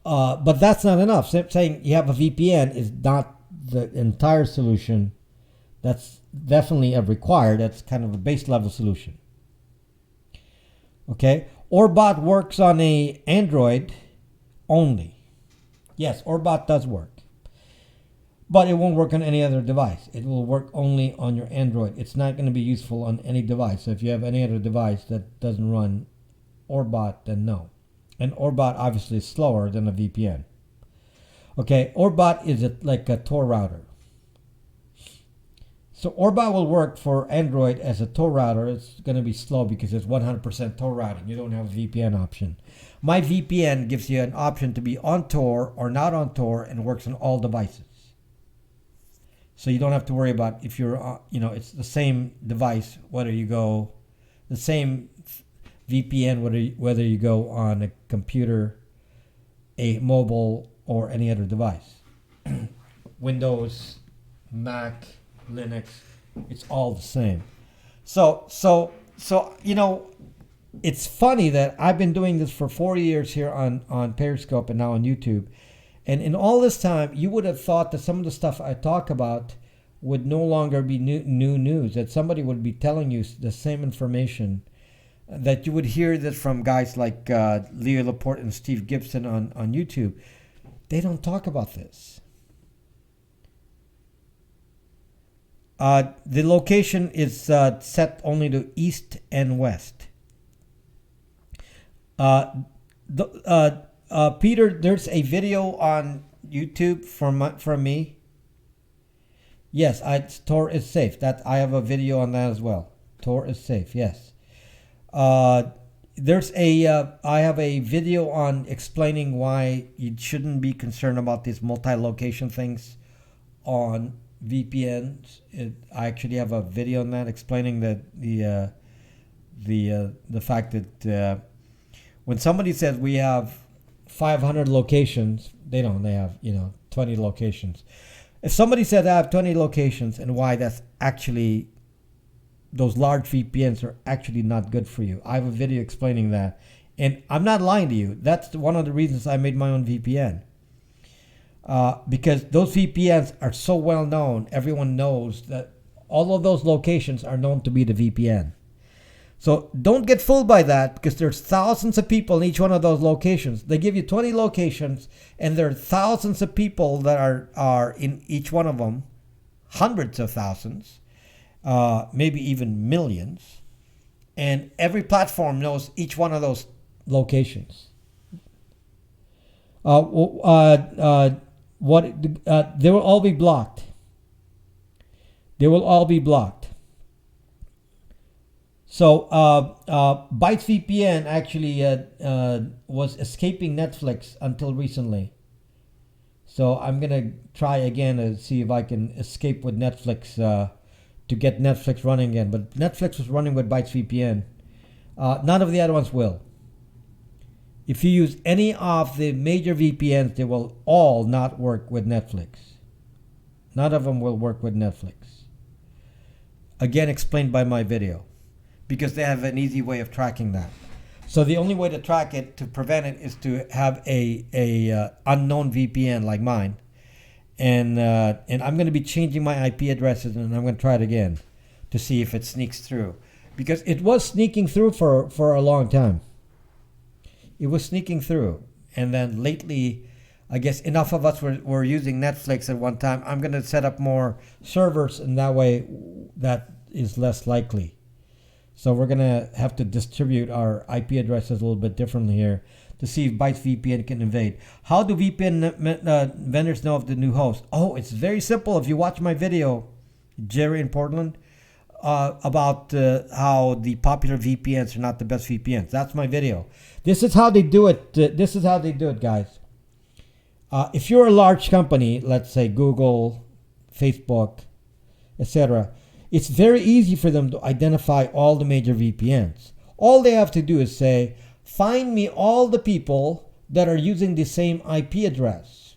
But that's not enough. Saying you have a VPN is not the entire solution. That's definitely a required. That's kind of a base level solution. Okay. Orbot works on a Android only. Yes, Orbot does work. But it won't work on any other device. It will work only on your Android. It's not going to be useful on any device. So if you have any other device that doesn't run Orbot, then no. And Orbot obviously is slower than a VPN. Okay, Orbot is like a Tor router. So Orbot will work for Android as a Tor router. It's going to be slow because it's 100% Tor routing. You don't have a VPN option. My VPN gives you an option to be on Tor or not on Tor and works on all devices. So you don't have to worry about if you're, it's the same device, whether you go, the same VPN, whether you go on a computer, a mobile, or any other device. Windows, Mac, Linux, it's all the same. So it's funny that I've been doing this for 4 years here on Periscope and now on YouTube. And in all this time, you would have thought that some of the stuff I talk about would no longer be new news, that somebody would be telling you the same information, that you would hear this from guys like Leo Laporte and Steve Gibson on YouTube. They don't talk about this. The location is set only to east and west. Peter, there's a video on YouTube from me. Yes, Tor is safe. That I have a video on that as well. Tor is safe. Yes. There's I have a video on explaining why you shouldn't be concerned about these multi-location things on VPNs. I actually have a video on that explaining that the fact that when somebody says we have 500 locations, they don't. They have 20 locations. If somebody says I have 20 locations and why that's actually, those large VPNs are actually not good for you. I have a video explaining that. And I'm not lying to you. That's one of the reasons I made my own VPN. Because those VPNs are so well known. Everyone knows that all of those locations are known to be the VPN. So don't get fooled by that, because there's thousands of people in each one of those locations. They give you 20 locations and there are thousands of people that are in each one of them. Hundreds of thousands. Maybe even millions, and every platform knows each one of those locations. They will all be blocked. They will all be blocked. So Bytes VPN actually was escaping Netflix until recently. So I'm gonna try again to see if I can escape with Netflix. To get Netflix running again. But Netflix was running with Bytes VPN. None of the other ones will. If you use any of the major VPNs, they will all not work with Netflix. None of them will work with Netflix. Again, explained by my video. Because they have an easy way of tracking that. So the only way to track it, to prevent it, is to have a unknown VPN like mine. And I'm going to be changing my IP addresses, and I'm going to try it again to see if it sneaks through. Because it was sneaking through for a long time. It was sneaking through. And then lately, I guess enough of us were using Netflix at one time. I'm going to set up more servers, and that way that is less likely. So we're going to have to distribute our IP addresses a little bit differently here to see if Bytes VPN can invade. How do VPN vendors know of the new host? Oh, it's very simple. If you watch my video, Jerry in Portland, about how the popular VPNs are not the best VPNs. That's my video. This is how they do it. This is how they do it, guys. If you're a large company, let's say Google, Facebook, etc., it's very easy for them to identify all the major VPNs. All they have to do is say, find me all the people that are using the same IP address.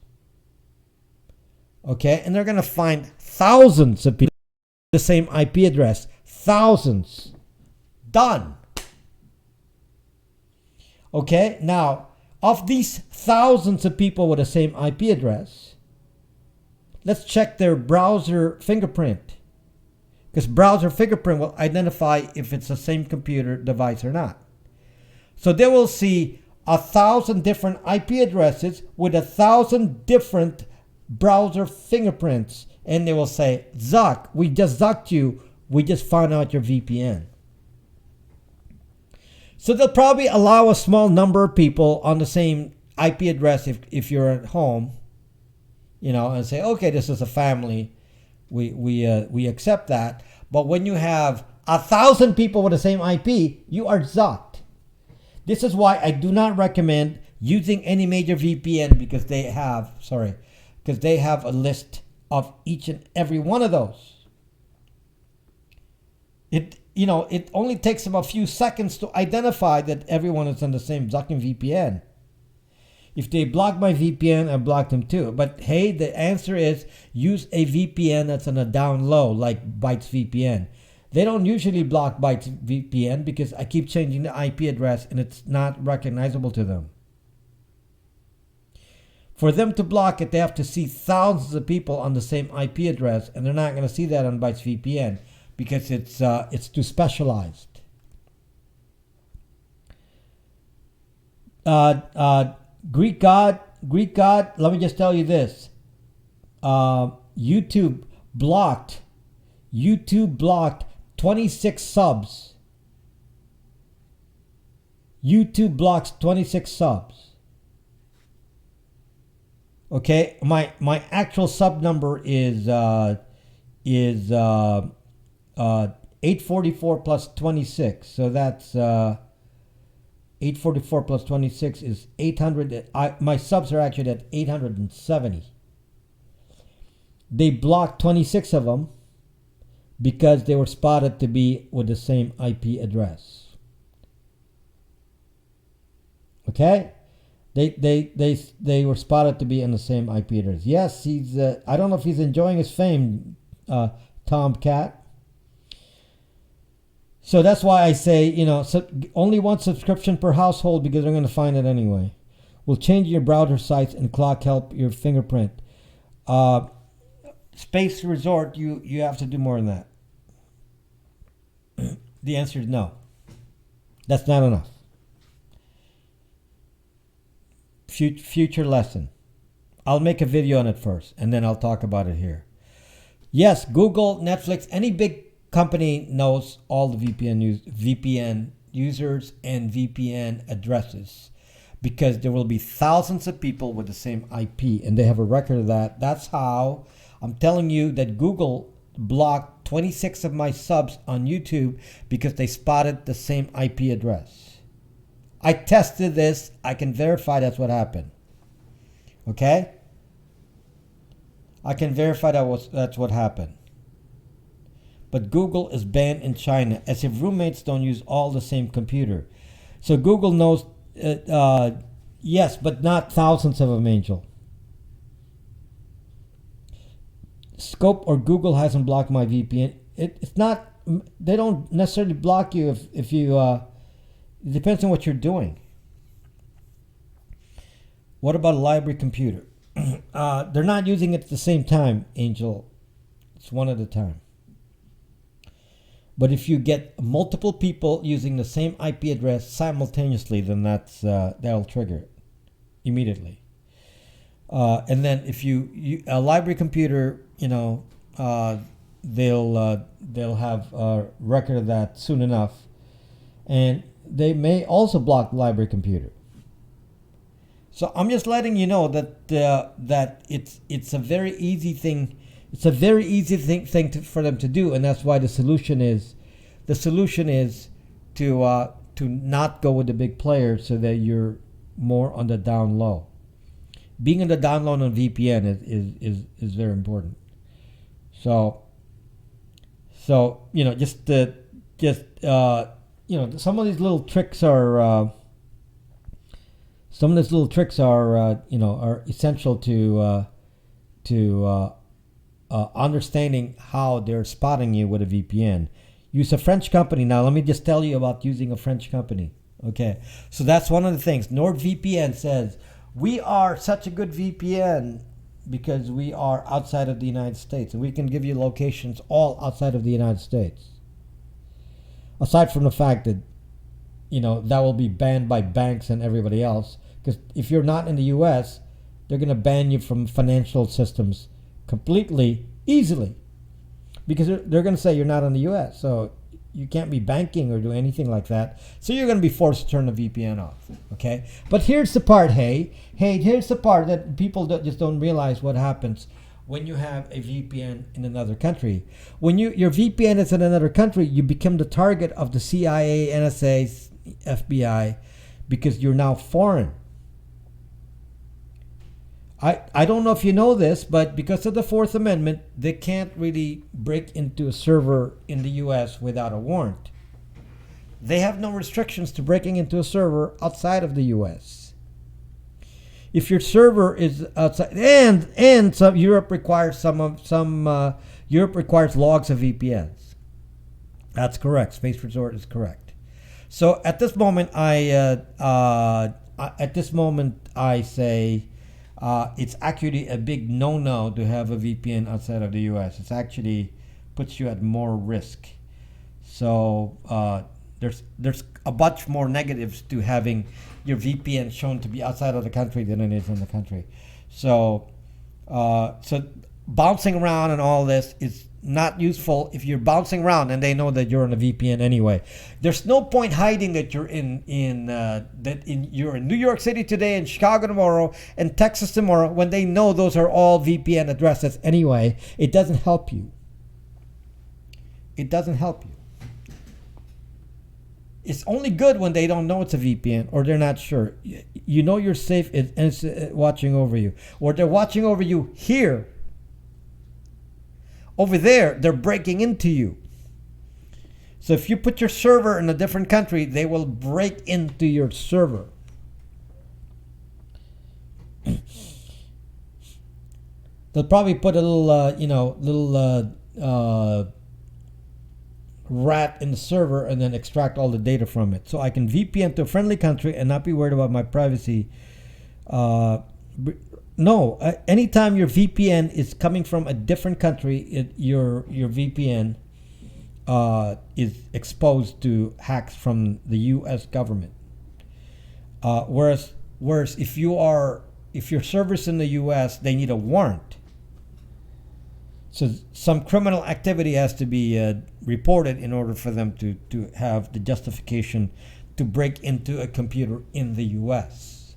Okay? And they're going to find thousands of people with the same IP address. Thousands. Done. Okay? Now, Of these thousands of people with the same IP address, let's check their browser fingerprint. Because browser fingerprint will identify if it's the same computer device or not. So they will see 1,000 different IP addresses with 1,000 different browser fingerprints. And they will say, Zuck, we just zucked you. We just found out your VPN. So they'll probably allow a small number of people on the same IP address if you're at home, and say, okay, this is a family. We accept that. But when you have 1,000 people with the same IP, you are zucked. This is why I do not recommend using any major VPN because they have a list of each and every one of those. It only takes them a few seconds to identify that everyone is on the same zucking VPN. If they block my VPN, I block them too. But hey, the answer is use a VPN that's on a down low, like Bytes VPN. They don't usually block Bytes VPN because I keep changing the IP address and it's not recognizable to them. For them to block it, they have to see thousands of people on the same IP address, and they're not going to see that on Bytes VPN because it's too specialized. Greek God, let me just tell you this. YouTube blocked 26 subs. YouTube blocks 26 subs. Okay, my actual sub number is 844 plus 26. So that's 844 plus 26 is 800. My subs are actually at 870. They blocked 26 of them because they were spotted to be with the same IP address. Okay? They were spotted to be in the same IP address. Yes, he's I don't know if he's enjoying his fame, Tomcat. So that's why I say, only one subscription per household because they're going to find it anyway. We'll change your browser sites and clock help your fingerprint. Space Resort, you have to do more than that. The answer is no. That's not enough. Future lesson. I'll make a video on it first, and then I'll talk about it here. Yes, Google, Netflix, any big company knows all the VPN users and VPN addresses because there will be thousands of people with the same IP, and they have a record of that. That's how I'm telling you that Google blocked 26 of my subs on YouTube because they spotted the same IP address. I tested this. I can verify that's what happened. Okay? I can verify that's what happened. But Google is banned in China as if roommates don't use all the same computer. So Google knows, yes, but not thousands of them, Angel. Scope or Google hasn't blocked my VPN. It's not, they don't necessarily block you if you, it depends on what you're doing. What about a library computer? They're not using it at the same time, Angel. It's one at a time. But if you get multiple people using the same IP address simultaneously, then that'll trigger it immediately. And then if you a library computer, they'll have a record of that soon enough, and they may also block the library computer. So I'm just letting you know that that it's a very easy thing. It's a very easy thing for them to do, and that's why the solution is to not go with the big players so that you're more on the down low. Being on the down low on VPN is very important. So some of these little tricks are are essential to understanding how they're spotting you with a VPN. Use a French company. Now, let me just tell you about using a French company. Okay, so that's one of the things. NordVPN says we are such a good VPN because we are outside of the United States, and we can give you locations all outside of the United States. Aside from the fact that that will be banned by banks and everybody else, because if you're not in the U.S., they're going to ban you from financial systems completely, easily, because they're going to say you're not in the U.S., so you can't be banking or do anything like that. So you're going to be forced to turn the VPN off. Okay, but here's the part. Here's the part that people just don't realize what happens when you have a VPN in another country. When your VPN is in another country, you become the target of the CIA, NSA, FBI, because you're now foreign. I don't know if you know this, but because of the Fourth Amendment, they can't really break into a server in the US without a warrant. They have no restrictions to breaking into a server outside of the US. If your server is outside, and some Europe requires Europe requires logs of VPNs. That's correct. Space Resort is correct. So at this moment, I say. It's actually a big no-no to have a VPN outside of the U.S. It actually puts you at more risk. So there's a bunch more negatives to having your VPN shown to be outside of the country than it is in the country. So bouncing around and all this is not useful if you're bouncing around and they know that you're on a VPN anyway. There's no point hiding that you're you're in New York City today and Chicago tomorrow and Texas tomorrow when they know those are all VPN addresses anyway. It doesn't help you. It doesn't help you. It's only good when they don't know it's a VPN or they're not sure. You know you're safe and it's watching over you. Or they're watching over you here. Over there, they're breaking into you. So if you put your server in a different country, they will break into your server. They'll probably put a little rat in the server and then extract all the data from it. So I can VPN to a friendly country and not be worried about my privacy. No, anytime your VPN is coming from a different country, your VPN is exposed to hacks from the U.S. government. Whereas if your server's in the U.S., they need a warrant. So some criminal activity has to be reported in order for them to have the justification to break into a computer in the U.S.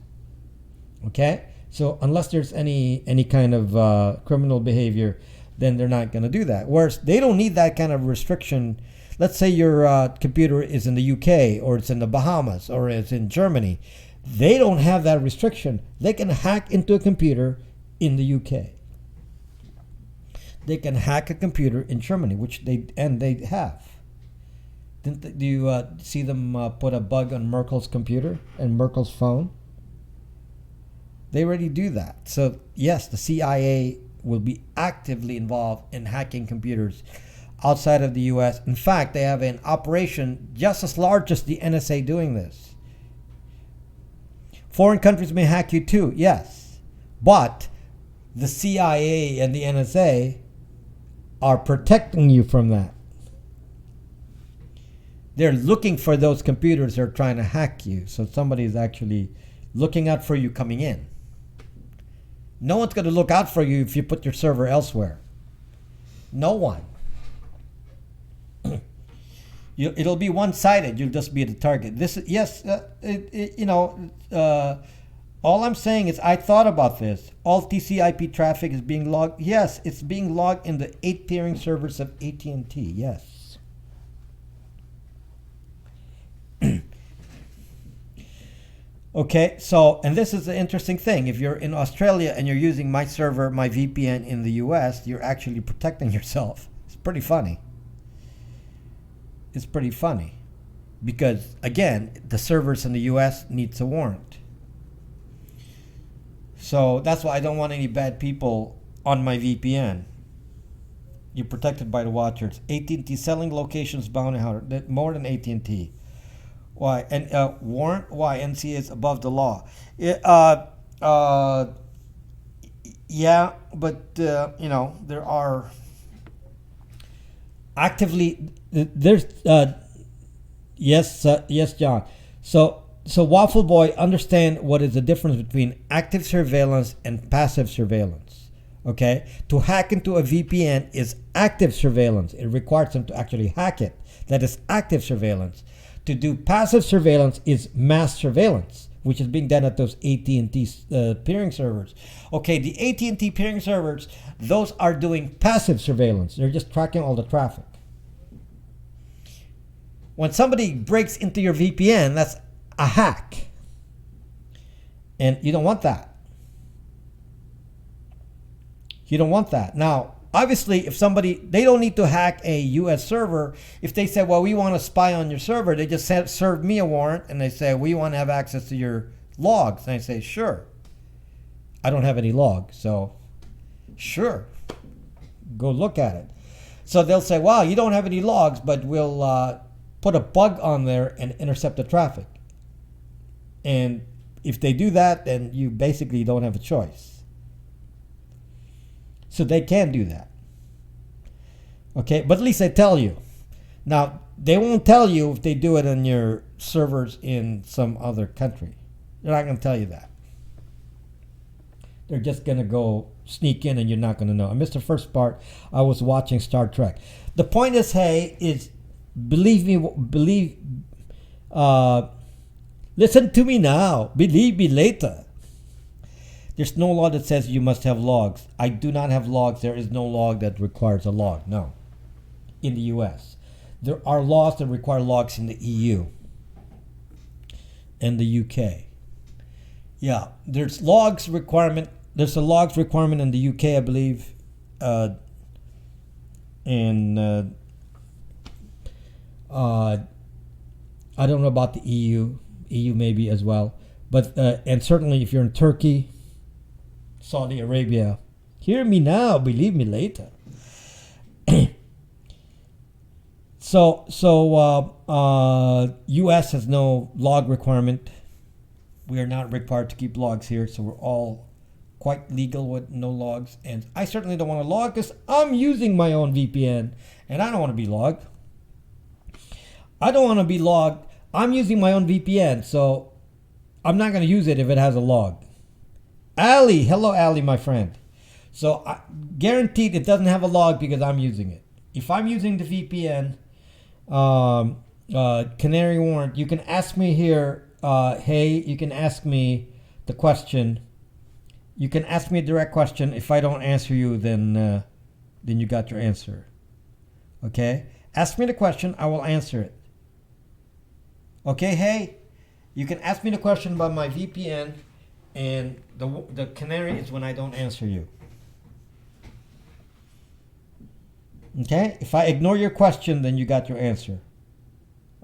Okay? So unless there's any kind of criminal behavior, then they're not going to do that. Whereas they don't need that kind of restriction. Let's say your computer is in the UK or it's in the Bahamas or it's in Germany. They don't have that restriction. They can hack into a computer in the UK. They can hack a computer in Germany, which they have. Do you see them put a bug on Merkel's computer and Merkel's phone? They already do that. So yes, the CIA will be actively involved in hacking computers outside of the U.S. In fact, they have an operation just as large as the NSA doing this. Foreign countries may hack you too, yes. But the CIA and the NSA are protecting you from that. They're looking for those computers that are trying to hack you. So somebody is actually looking out for you coming in. No one's going to look out for you if you put your server elsewhere. No one. It'll be one-sided. You'll just be the target. All I'm saying is I thought about this. All TCP traffic is being logged. Yes, it's being logged in the 8 peering servers of AT&T. Yes. Okay, so, and this is the interesting thing. If you're in Australia and you're using my server, my VPN in the US, you're actually protecting yourself. It's pretty funny. It's pretty funny. Because, again, the servers in the US needs a warrant. So that's why I don't want any bad people on my VPN. You're protected by the watchers. AT&T selling locations bounty hunter, more than AT&T. Why? And warrant? Why? NC is above the law. It, uh, yeah, but there are actively there's yes, John. So Waffle Boy, understand what is the difference between active surveillance and passive surveillance. Okay, to hack into a VPN is active surveillance. It requires them to actually hack it. That is active surveillance. To do passive surveillance is mass surveillance, which is being done at those AT&T peering servers. Okay, the AT&T peering servers, those are doing passive surveillance. They're just tracking all the traffic. When somebody breaks into your VPN, that's a hack. And you don't want that. You don't want that. Now, obviously, if somebody, they don't need to hack a US server. If they say, well, we want to spy on your server, they just serve me a warrant and they say, we want to have access to your logs. And I say, sure. I don't have any logs, so sure. Go look at it. So they'll say, well, you don't have any logs, but we'll put a bug on there and intercept the traffic. And if they do that, then you basically don't have a choice. So they can do that. Okay, but at least they tell you. Now, they won't tell you if they do it on your servers in some other country. They're not going to tell you that. They're just going to go sneak in and you're not going to know. I missed the first part. I was watching Star Trek. The point is, hey, is listen to me now. Believe me later. There's no law that says you must have logs. I do not have logs. There is no law that requires a log. No. In the US. There are laws that require logs in the EU and the UK. Yeah. There's logs requirement. There's a logs requirement in the UK, I believe. And I don't know about the EU. EU maybe as well. But and certainly if you're in Turkey, Saudi Arabia, hear me now, believe me later. So U.S. has no log requirement. We are not required to keep logs here, so we're all quite legal with no logs. And I certainly don't want to log because I'm using my own VPN, and I don't want to be logged. I don't want to be logged. I'm using my own VPN, so I'm not going to use it if it has a log. Ali, hello Ali, my friend. So I guaranteed it doesn't have a log because I'm using it. If I'm using the VPN, Canary Warrant, you can ask me here, hey, you can ask me the question. You can ask me a direct question. If I don't answer you, then you got your answer. Okay? Ask me the question, I will answer it. Okay, hey, you can ask me the question about my VPN, and the canary is when I don't answer you. Okay? If I ignore your question, then you got your answer.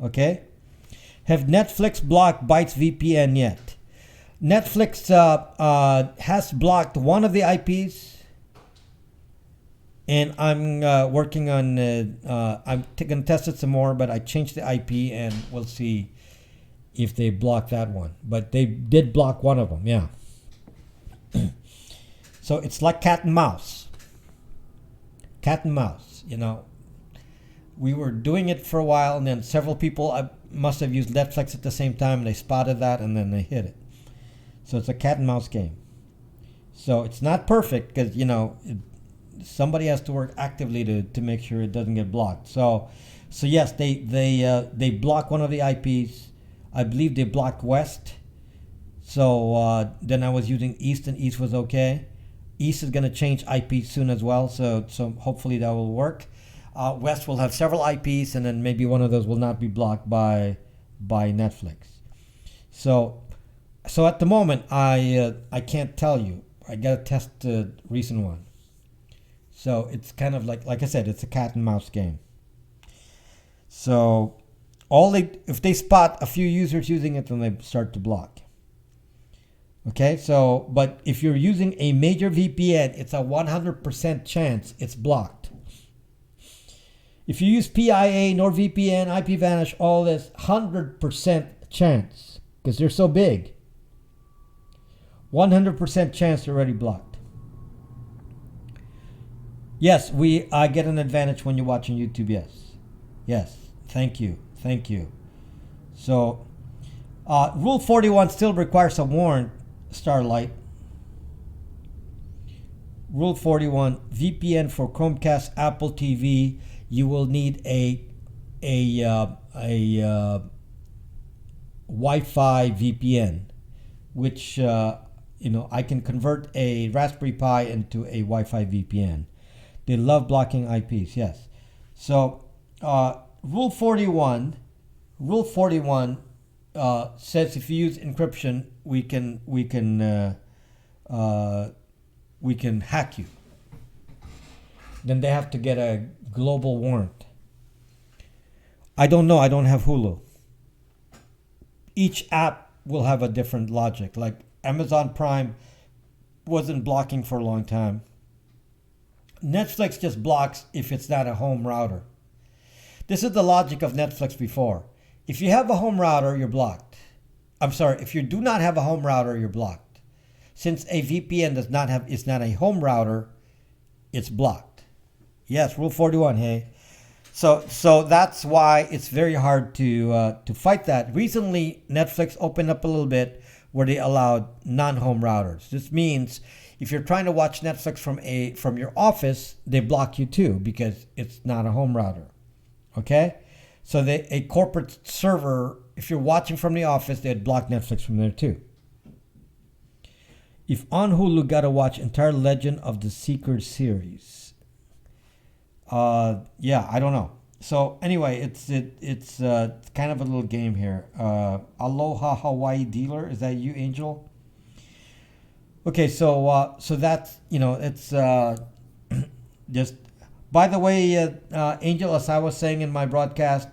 Okay? Have Netflix blocked Bytes VPN yet? Netflix has blocked one of the IPs, and I'm working on. I'm going to test it some more, but I changed the IP, and we'll see if they block that one. But they did block one of them, yeah. So it's like cat and mouse. Cat and mouse, you know. We were doing it for a while, and then several people must have used Netflix at the same time, and they spotted that, and then they hit it. So it's a cat and mouse game. So it's not perfect because, you know, somebody has to work actively to make sure it doesn't get blocked. So yes, they block one of the IPs. I believe they blocked West. So then I was using East, and East was okay. East is going to change IP soon as well. So hopefully that will work. West will have several IPs, and then maybe one of those will not be blocked by Netflix. So at the moment, I can't tell you. I got to test the recent one. So it's kind of like I said, it's a cat and mouse game. So if they spot a few users using it, then they start to block. Okay, so but if you're using a major VPN, it's a 100% chance it's blocked. If you use PIA, NordVPN, IPVanish, all this, 100% chance, because they're so big, 100% chance they're already blocked. Yes, I get an advantage when you're watching YouTube, yes. Yes, thank you. So, Rule 41 still requires a warrant, Starlight. Rule 41, VPN for Chromecast, Apple TV, you will need a Wi-Fi VPN, which I can convert a Raspberry Pi into a Wi-Fi VPN. They love blocking IPs, yes. So Rule 41 says if you use encryption, we can hack you. Then they have to get a global warrant. I don't know. I don't have Hulu. Each app will have a different logic. Like Amazon Prime wasn't blocking for a long time. Netflix just blocks if it's not a home router. This is the logic of Netflix before. If you have a home router, you're blocked. I'm sorry, if you do not have a home router, you're blocked. Since a VPN is not a home router, it's blocked. Yes, Rule 41, hey. So that's why it's very hard to fight that. Recently, Netflix opened up a little bit where they allowed non-home routers. This means if you're trying to watch Netflix from your office, they block you too because it's not a home router. Okay? So a corporate server, if you're watching from the office, they'd block Netflix from there too. If on Hulu, gotta watch entire Legend of the Seeker series. Yeah, I don't know. So anyway, it's kind of a little game here. Aloha Hawaii Dealer, is that you, Angel? Okay, so that's it's just. By the way, Angel, as I was saying in my broadcast,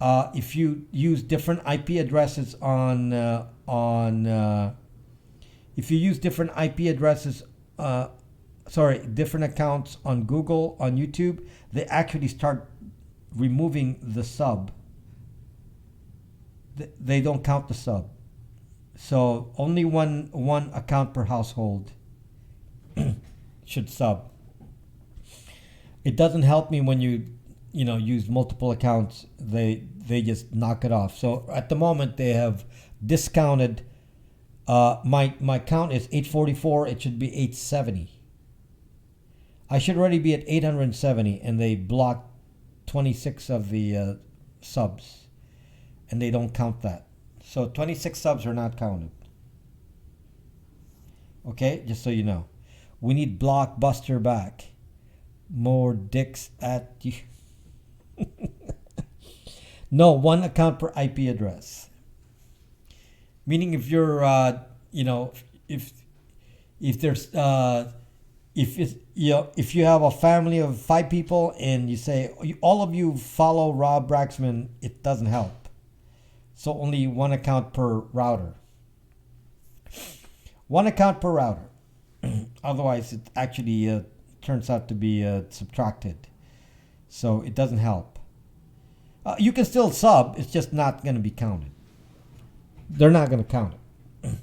if you use different IP addresses different accounts on Google, on YouTube, they actually start removing the sub. They don't count the sub. So only one account per household should sub. It doesn't help me when you use multiple accounts. They just knock it off. So at the moment they have discounted. My count is 844. It should be 870. I should already be at 870, and they blocked 26 of the subs, and they don't count that. So 26 subs are not counted. Okay, just so you know. We need Blockbuster back. More dicks at you. No, one account per IP address. Meaning if you're, if you have a family of 5 people and you say all of you follow Rob Braxman, it doesn't help. So only one account per router. One account per router. Otherwise, it actually turns out to be subtracted. So it doesn't help. You can still sub. It's just not going to be counted. They're not going to count it.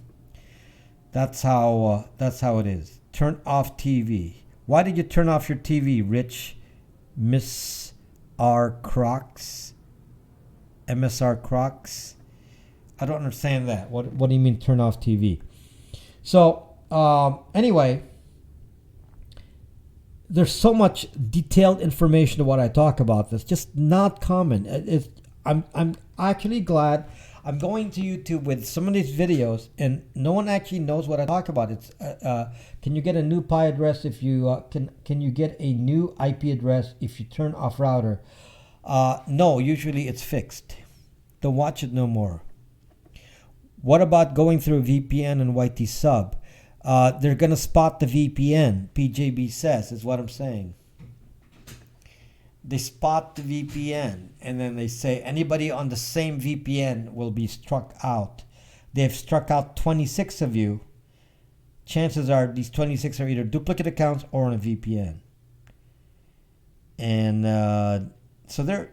That's how it is. Turn off TV. Why did you turn off your TV, Rich? Miss R. Crocs? MSR Crocs? I don't understand that. What do you mean turn off TV? So, anyway, there's so much detailed information of what I talk about that's just not common. I'm actually glad I'm going to YouTube with some of these videos, and no one actually knows what I talk about. It's can you get a new PI address if you can you get a new IP address if you turn off router? No, usually it's fixed. Don't watch it no more. What about going through VPN and YT sub? They're gonna spot the VPN. PJB says is what I'm saying. They spot the VPN, and then they say anybody on the same VPN will be struck out. They've struck out 26 of you. Chances are these 26 are either duplicate accounts or on a VPN. and so they're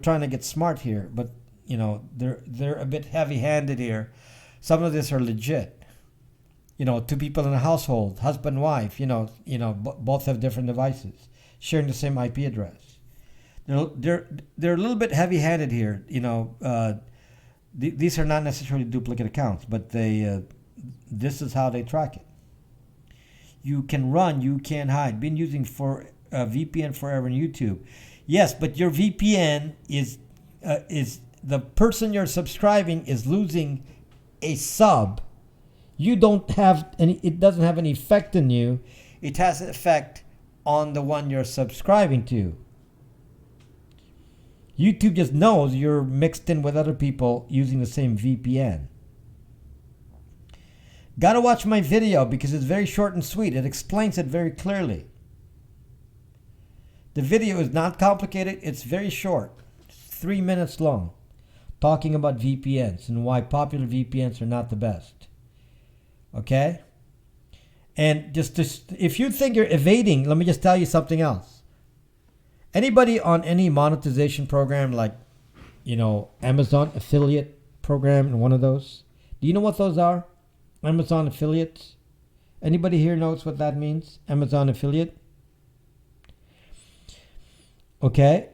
trying to get smart here, but they're a bit heavy-handed here. Some of this are legit. Two people in a household, husband, wife, both have different devices, sharing the same IP address. They're a little bit heavy-handed here. These are not necessarily duplicate accounts, but this is how they track it. You can run, you can't hide. Been using for VPN forever in YouTube. Yes, but your VPN is the person you're subscribing is losing a sub. You don't have any. It doesn't have any effect on you. It has an effect on the one you're subscribing to. YouTube just knows you're mixed in with other people using the same VPN. Gotta watch my video because it's very short and sweet. It explains it very clearly. The video is not complicated. It's very short. It's 3 minutes long. Talking about VPNs and why popular VPNs are not the best. Okay? And if you think you're evading, let me just tell you something else. Anybody on any monetization program like, Amazon affiliate program and one of those? Do you know what those are? Amazon affiliates? Anybody here knows what that means? Amazon affiliate? Okay.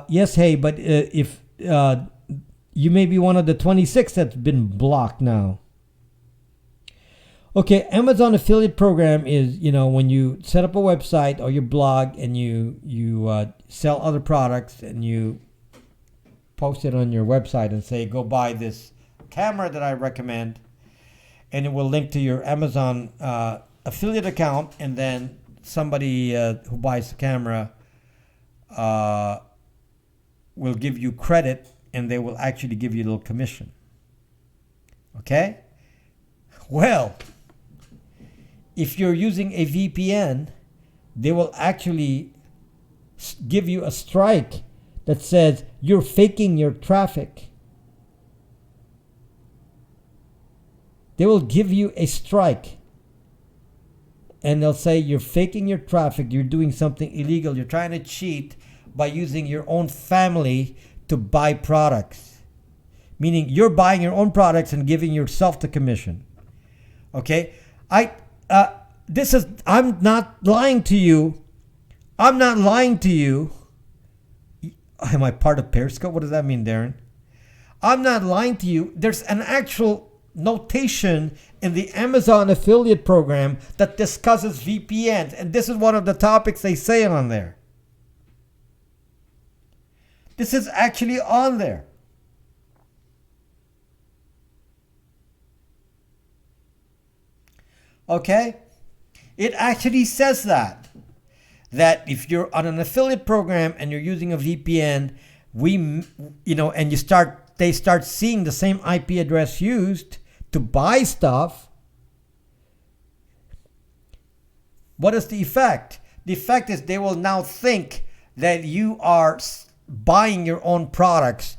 Yes, hey, but if you may be one of the 26 that's been blocked now. Okay, Amazon affiliate program is, when you set up a website or your blog and you sell other products and you post it on your website and say, go buy this camera that I recommend, and it will link to your Amazon affiliate account, and then somebody who buys the camera will give you credit, and they will actually give you a little commission. Okay? Well, if you're using a VPN, they will actually give you a strike that says you're faking your traffic. They will give you a strike. And they'll say you're faking your traffic, you're doing something illegal, you're trying to cheat by using your own family to buy products. Meaning you're buying your own products and giving yourself the commission. Okay? I'm not lying to you. I'm not lying to you. Am I part of Periscope? What does that mean, Darren? I'm not lying to you. There's an actual notation in the Amazon affiliate program that discusses VPNs. And this is one of the topics they say on there. This is actually on there. Okay? It actually says that if you're on an affiliate program and you're using a VPN, they start seeing the same IP address used to buy stuff. What is the effect? The effect is they will now think that you are buying your own products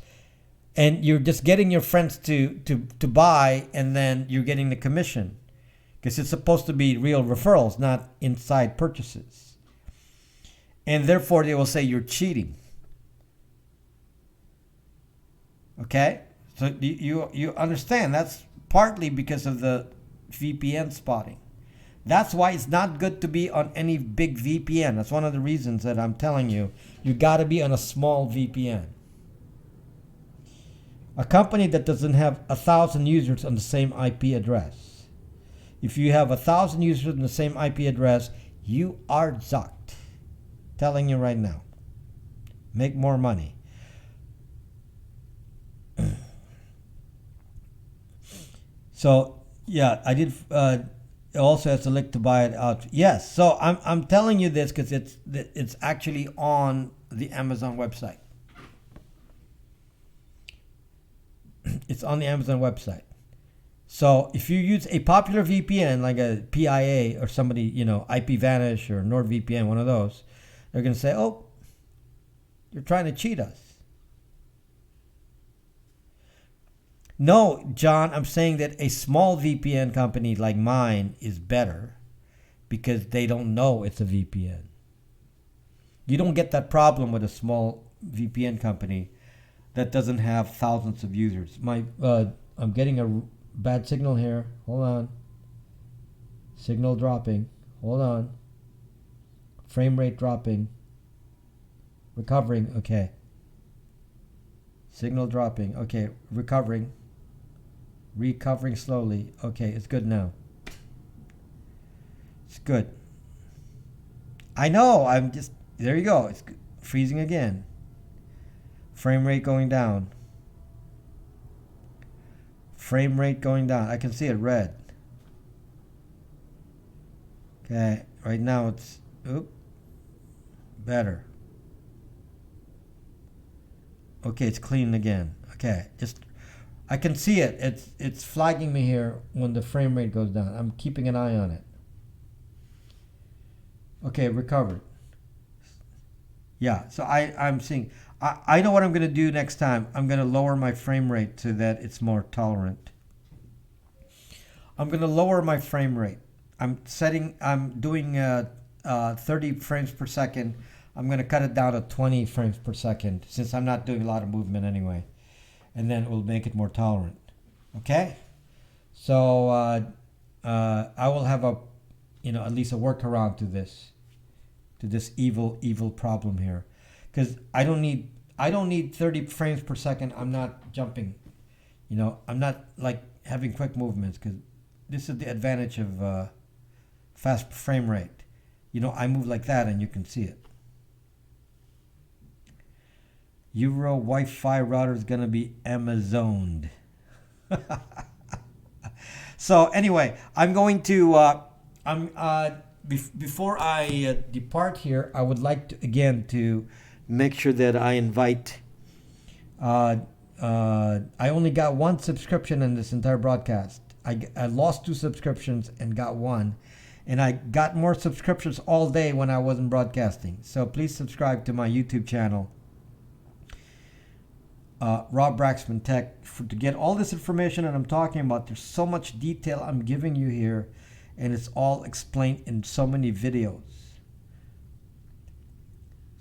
and you're just getting your friends to buy, and then you're getting the commission. Because it's supposed to be real referrals, not inside purchases. And therefore, they will say you're cheating. Okay? So you understand, that's partly because of the VPN spotting. That's why it's not good to be on any big VPN. That's one of the reasons that I'm telling you, you got to be on a small VPN. A company that doesn't have 1,000 users on the same IP address. If you have 1,000 users on the same IP address, you are zucked. Telling you right now. Make more money. So, yeah, I did. It also has a link to buy it out. Yes, so I'm telling you this because it's actually on the Amazon website. It's on the Amazon website. So if you use a popular VPN like a PIA or somebody, IPVanish or NordVPN, one of those, they're going to say, oh, you're trying to cheat us. No, John, I'm saying that a small VPN company like mine is better because they don't know it's a VPN. You don't get that problem with a small VPN company that doesn't have thousands of users. I'm getting a bad signal here. Hold on. Signal dropping. Hold on. Frame rate dropping. Recovering. Okay. Signal dropping. Okay. Recovering. Recovering slowly. Okay. It's good now. It's good. I know. I'm just... There you go. It's freezing again. Frame rate going down. Frame rate going down. I can see it red. Okay. Right now it's... better. Okay, it's clean again. Okay, just I can see it. It's flagging me here when the frame rate goes down. I'm keeping an eye on it. Okay, recovered. Yeah, so I'm seeing. I know what I'm gonna do next time. I'm gonna lower my frame rate so that it's more tolerant. I'm gonna lower my frame rate. I'm doing 30 frames per second. I'm going to cut it down to 20 frames per second since I'm not doing a lot of movement anyway. And then it will make it more tolerant. Okay? So I will have at least a workaround to this evil problem here. Because I don't need 30 frames per second. I'm not jumping. I'm not like having quick movements because this is the advantage of fast frame rate. I move like that and you can see it. Euro Wi-Fi router is going to be Amazoned. So anyway, I'm going to, before I depart here, I would like to make sure that I invite, I only got one subscription in this entire broadcast. I lost 2 subscriptions and got 1. And I got more subscriptions all day when I wasn't broadcasting. So please subscribe to my YouTube channel, Rob Braxman Tech, to get all this information that I'm talking about. There's so much detail I'm giving you here, and it's all explained in so many videos.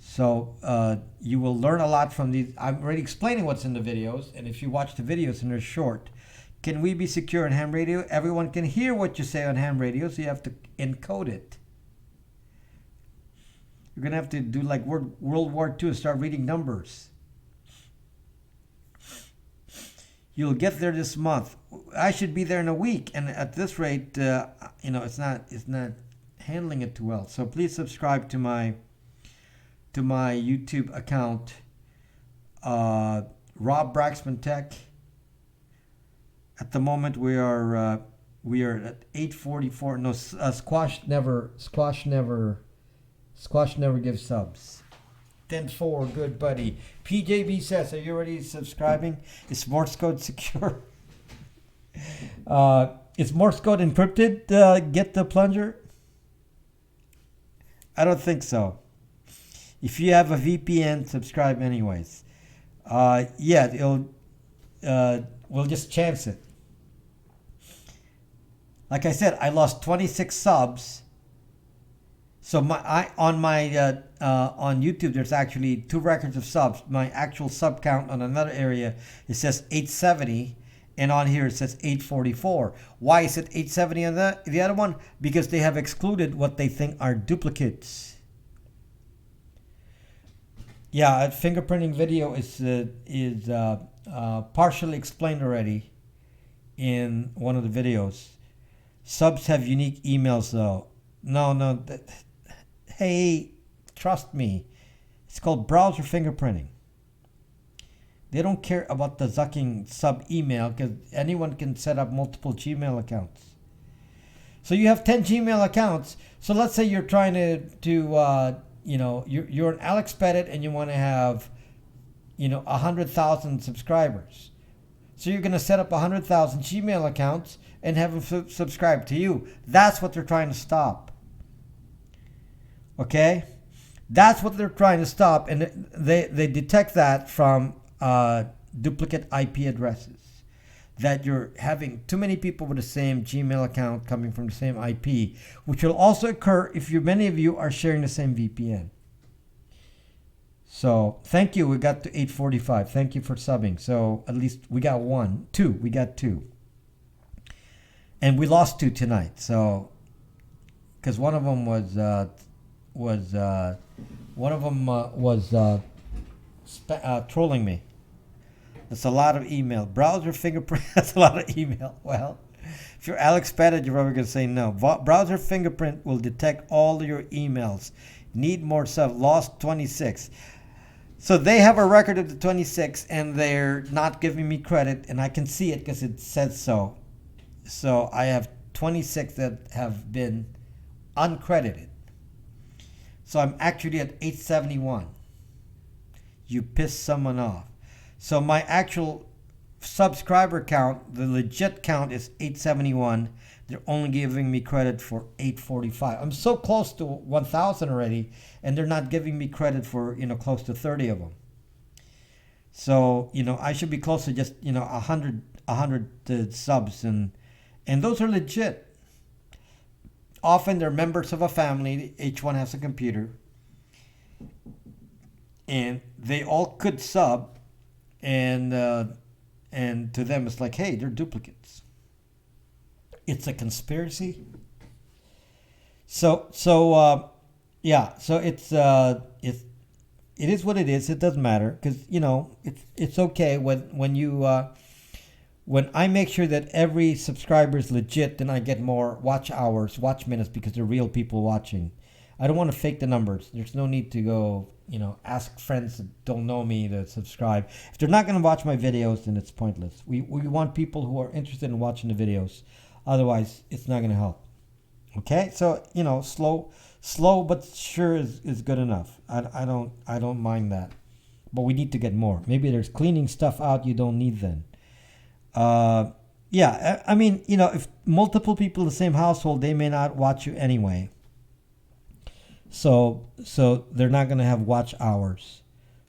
So you will learn a lot from these. I'm already explaining what's in the videos, and if you watch the videos and they're short, can we be secure on ham radio? Everyone can hear what you say on ham radio, so you have to encode it. You're going to have to do like World War II and start reading numbers. You'll get there this month. I should be there in a week, and at this rate, it's not handling it too well. So please subscribe to my YouTube account, Rob Braxman Tech. At the moment, we are at 844. No, Squash never gives subs. 10-4, good buddy. PJB says, are you already subscribing? Is Morse code secure? Is Morse code encrypted? Get the plunger? I don't think so. If you have a VPN, subscribe anyways. We'll just chance it. Like I said, I lost 26 subs. So on YouTube, there's actually 2 records of subs. My actual sub count on another area, it says 870, and on here it says 844. Why is it 870 on the other one? Because they have excluded what they think are duplicates. Yeah, a fingerprinting video is partially explained already in one of the videos. Subs have unique emails though. No. Hey, trust me. It's called browser fingerprinting. They don't care about the Zucking sub email because anyone can set up multiple Gmail accounts. So you have 10 Gmail accounts. So let's say you're trying you're an Alex Pettit and you want to have 100,000 subscribers. So you're going to set up 100,000 Gmail accounts and have them subscribe to you. That's what they're trying to stop. Okay? That's what they're trying to stop. And they detect that from duplicate IP addresses. That you're having too many people with the same Gmail account coming from the same IP, which will also occur if many of you are sharing the same VPN. So thank you. We got to 8:45. Thank you for subbing. So at least we got two. We got two, and we lost two tonight. So because one of them was trolling me. That's a lot of email. Browser fingerprint. That's a lot of email. Well, if you're Alex Pettit, you're probably gonna say no. Browser fingerprint will detect all your emails. Need more stuff. Lost 26. So they have a record of the 26, and they're not giving me credit, and I can see it because it says so. So I have 26 that have been uncredited. So I'm actually at 871. You pissed someone off. So my actual subscriber count, the legit count, is 871. They're only giving me credit for 845. I'm so close to 1,000 already, and they're not giving me credit for, close to 30 of them. So, I should be close to just, 100 subs, and those are legit. Often they're members of a family. Each one has a computer, and they all could sub, and to them it's like, hey, they're duplicates. It's a conspiracy. So yeah. So it is what it is. It doesn't matter because it's okay when I make sure that every subscriber is legit. Then I get more watch hours, watch minutes because they're real people watching. I don't want to fake the numbers. There's no need to go ask friends that don't know me to subscribe. If they're not going to watch my videos, then it's pointless. We want people who are interested in watching the videos. Otherwise, it's not going to help. Okay, so slow but sure is good enough. I don't mind that, but we need to get more. Maybe there's cleaning stuff out you don't need then. Yeah, I mean, if multiple people in the same household, they may not watch you anyway. So they're not going to have watch hours,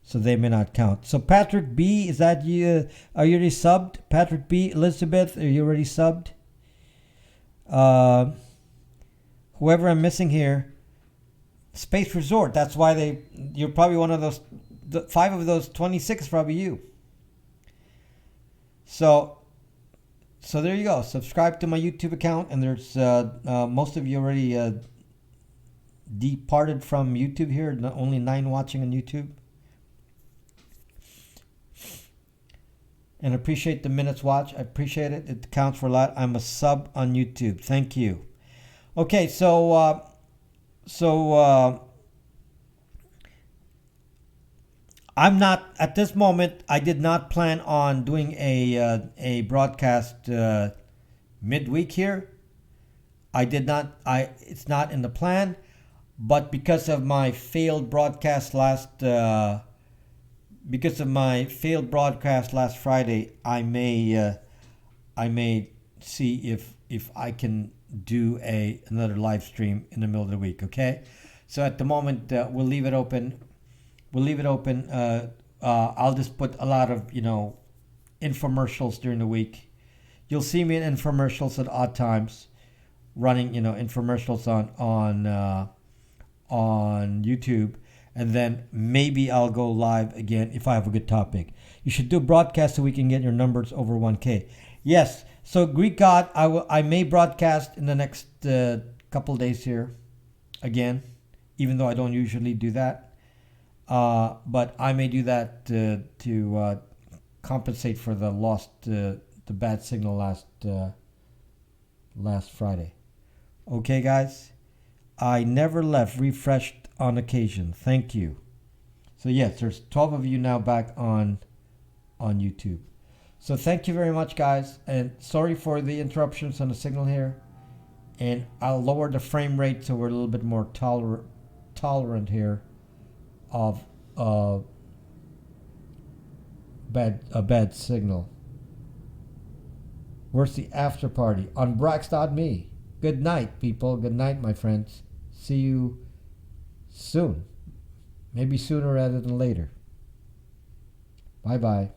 so they may not count. So Patrick B, is that you? Are you already subbed? Patrick B, Elizabeth, are you already subbed? Whoever I'm missing here, Space Resort. That's why you're probably one of those. 5 of those 26 is probably you. So there you go. Subscribe to my YouTube account, and there's most of you already departed from YouTube here. Only 9 watching on YouTube. And appreciate the minutes watch. I appreciate it. It counts for a lot. I'm a sub on YouTube. Thank you. Okay, so I'm not at this moment. I did not plan on doing a broadcast midweek here. I did not. It's not in the plan, but because of my failed broadcast last Friday, I may see if I can do another live stream in the middle of the week. Okay, so at the moment we'll leave it open. I'll just put a lot of infomercials during the week. You'll see me in infomercials at odd times, running infomercials on YouTube. And then maybe I'll go live again if I have a good topic. You should do a broadcast so we can get your numbers over 1K. Yes. So Greek God, I may broadcast in the next couple days here again, even though I don't usually do that. But I may do that to compensate for the the bad signal last Friday. Okay, guys. I never left. Refreshed on occasion. Thank you. So yes, there's 12 of you now back on YouTube. So thank you very much, guys, and sorry for the interruptions on the signal here. And I'll lower the frame rate so we're a little bit more tolerant here of a bad signal. Where's the after party? On Brax.me. Good night, people. Good night, my friends. See you soon. Maybe sooner rather than later. Bye-bye.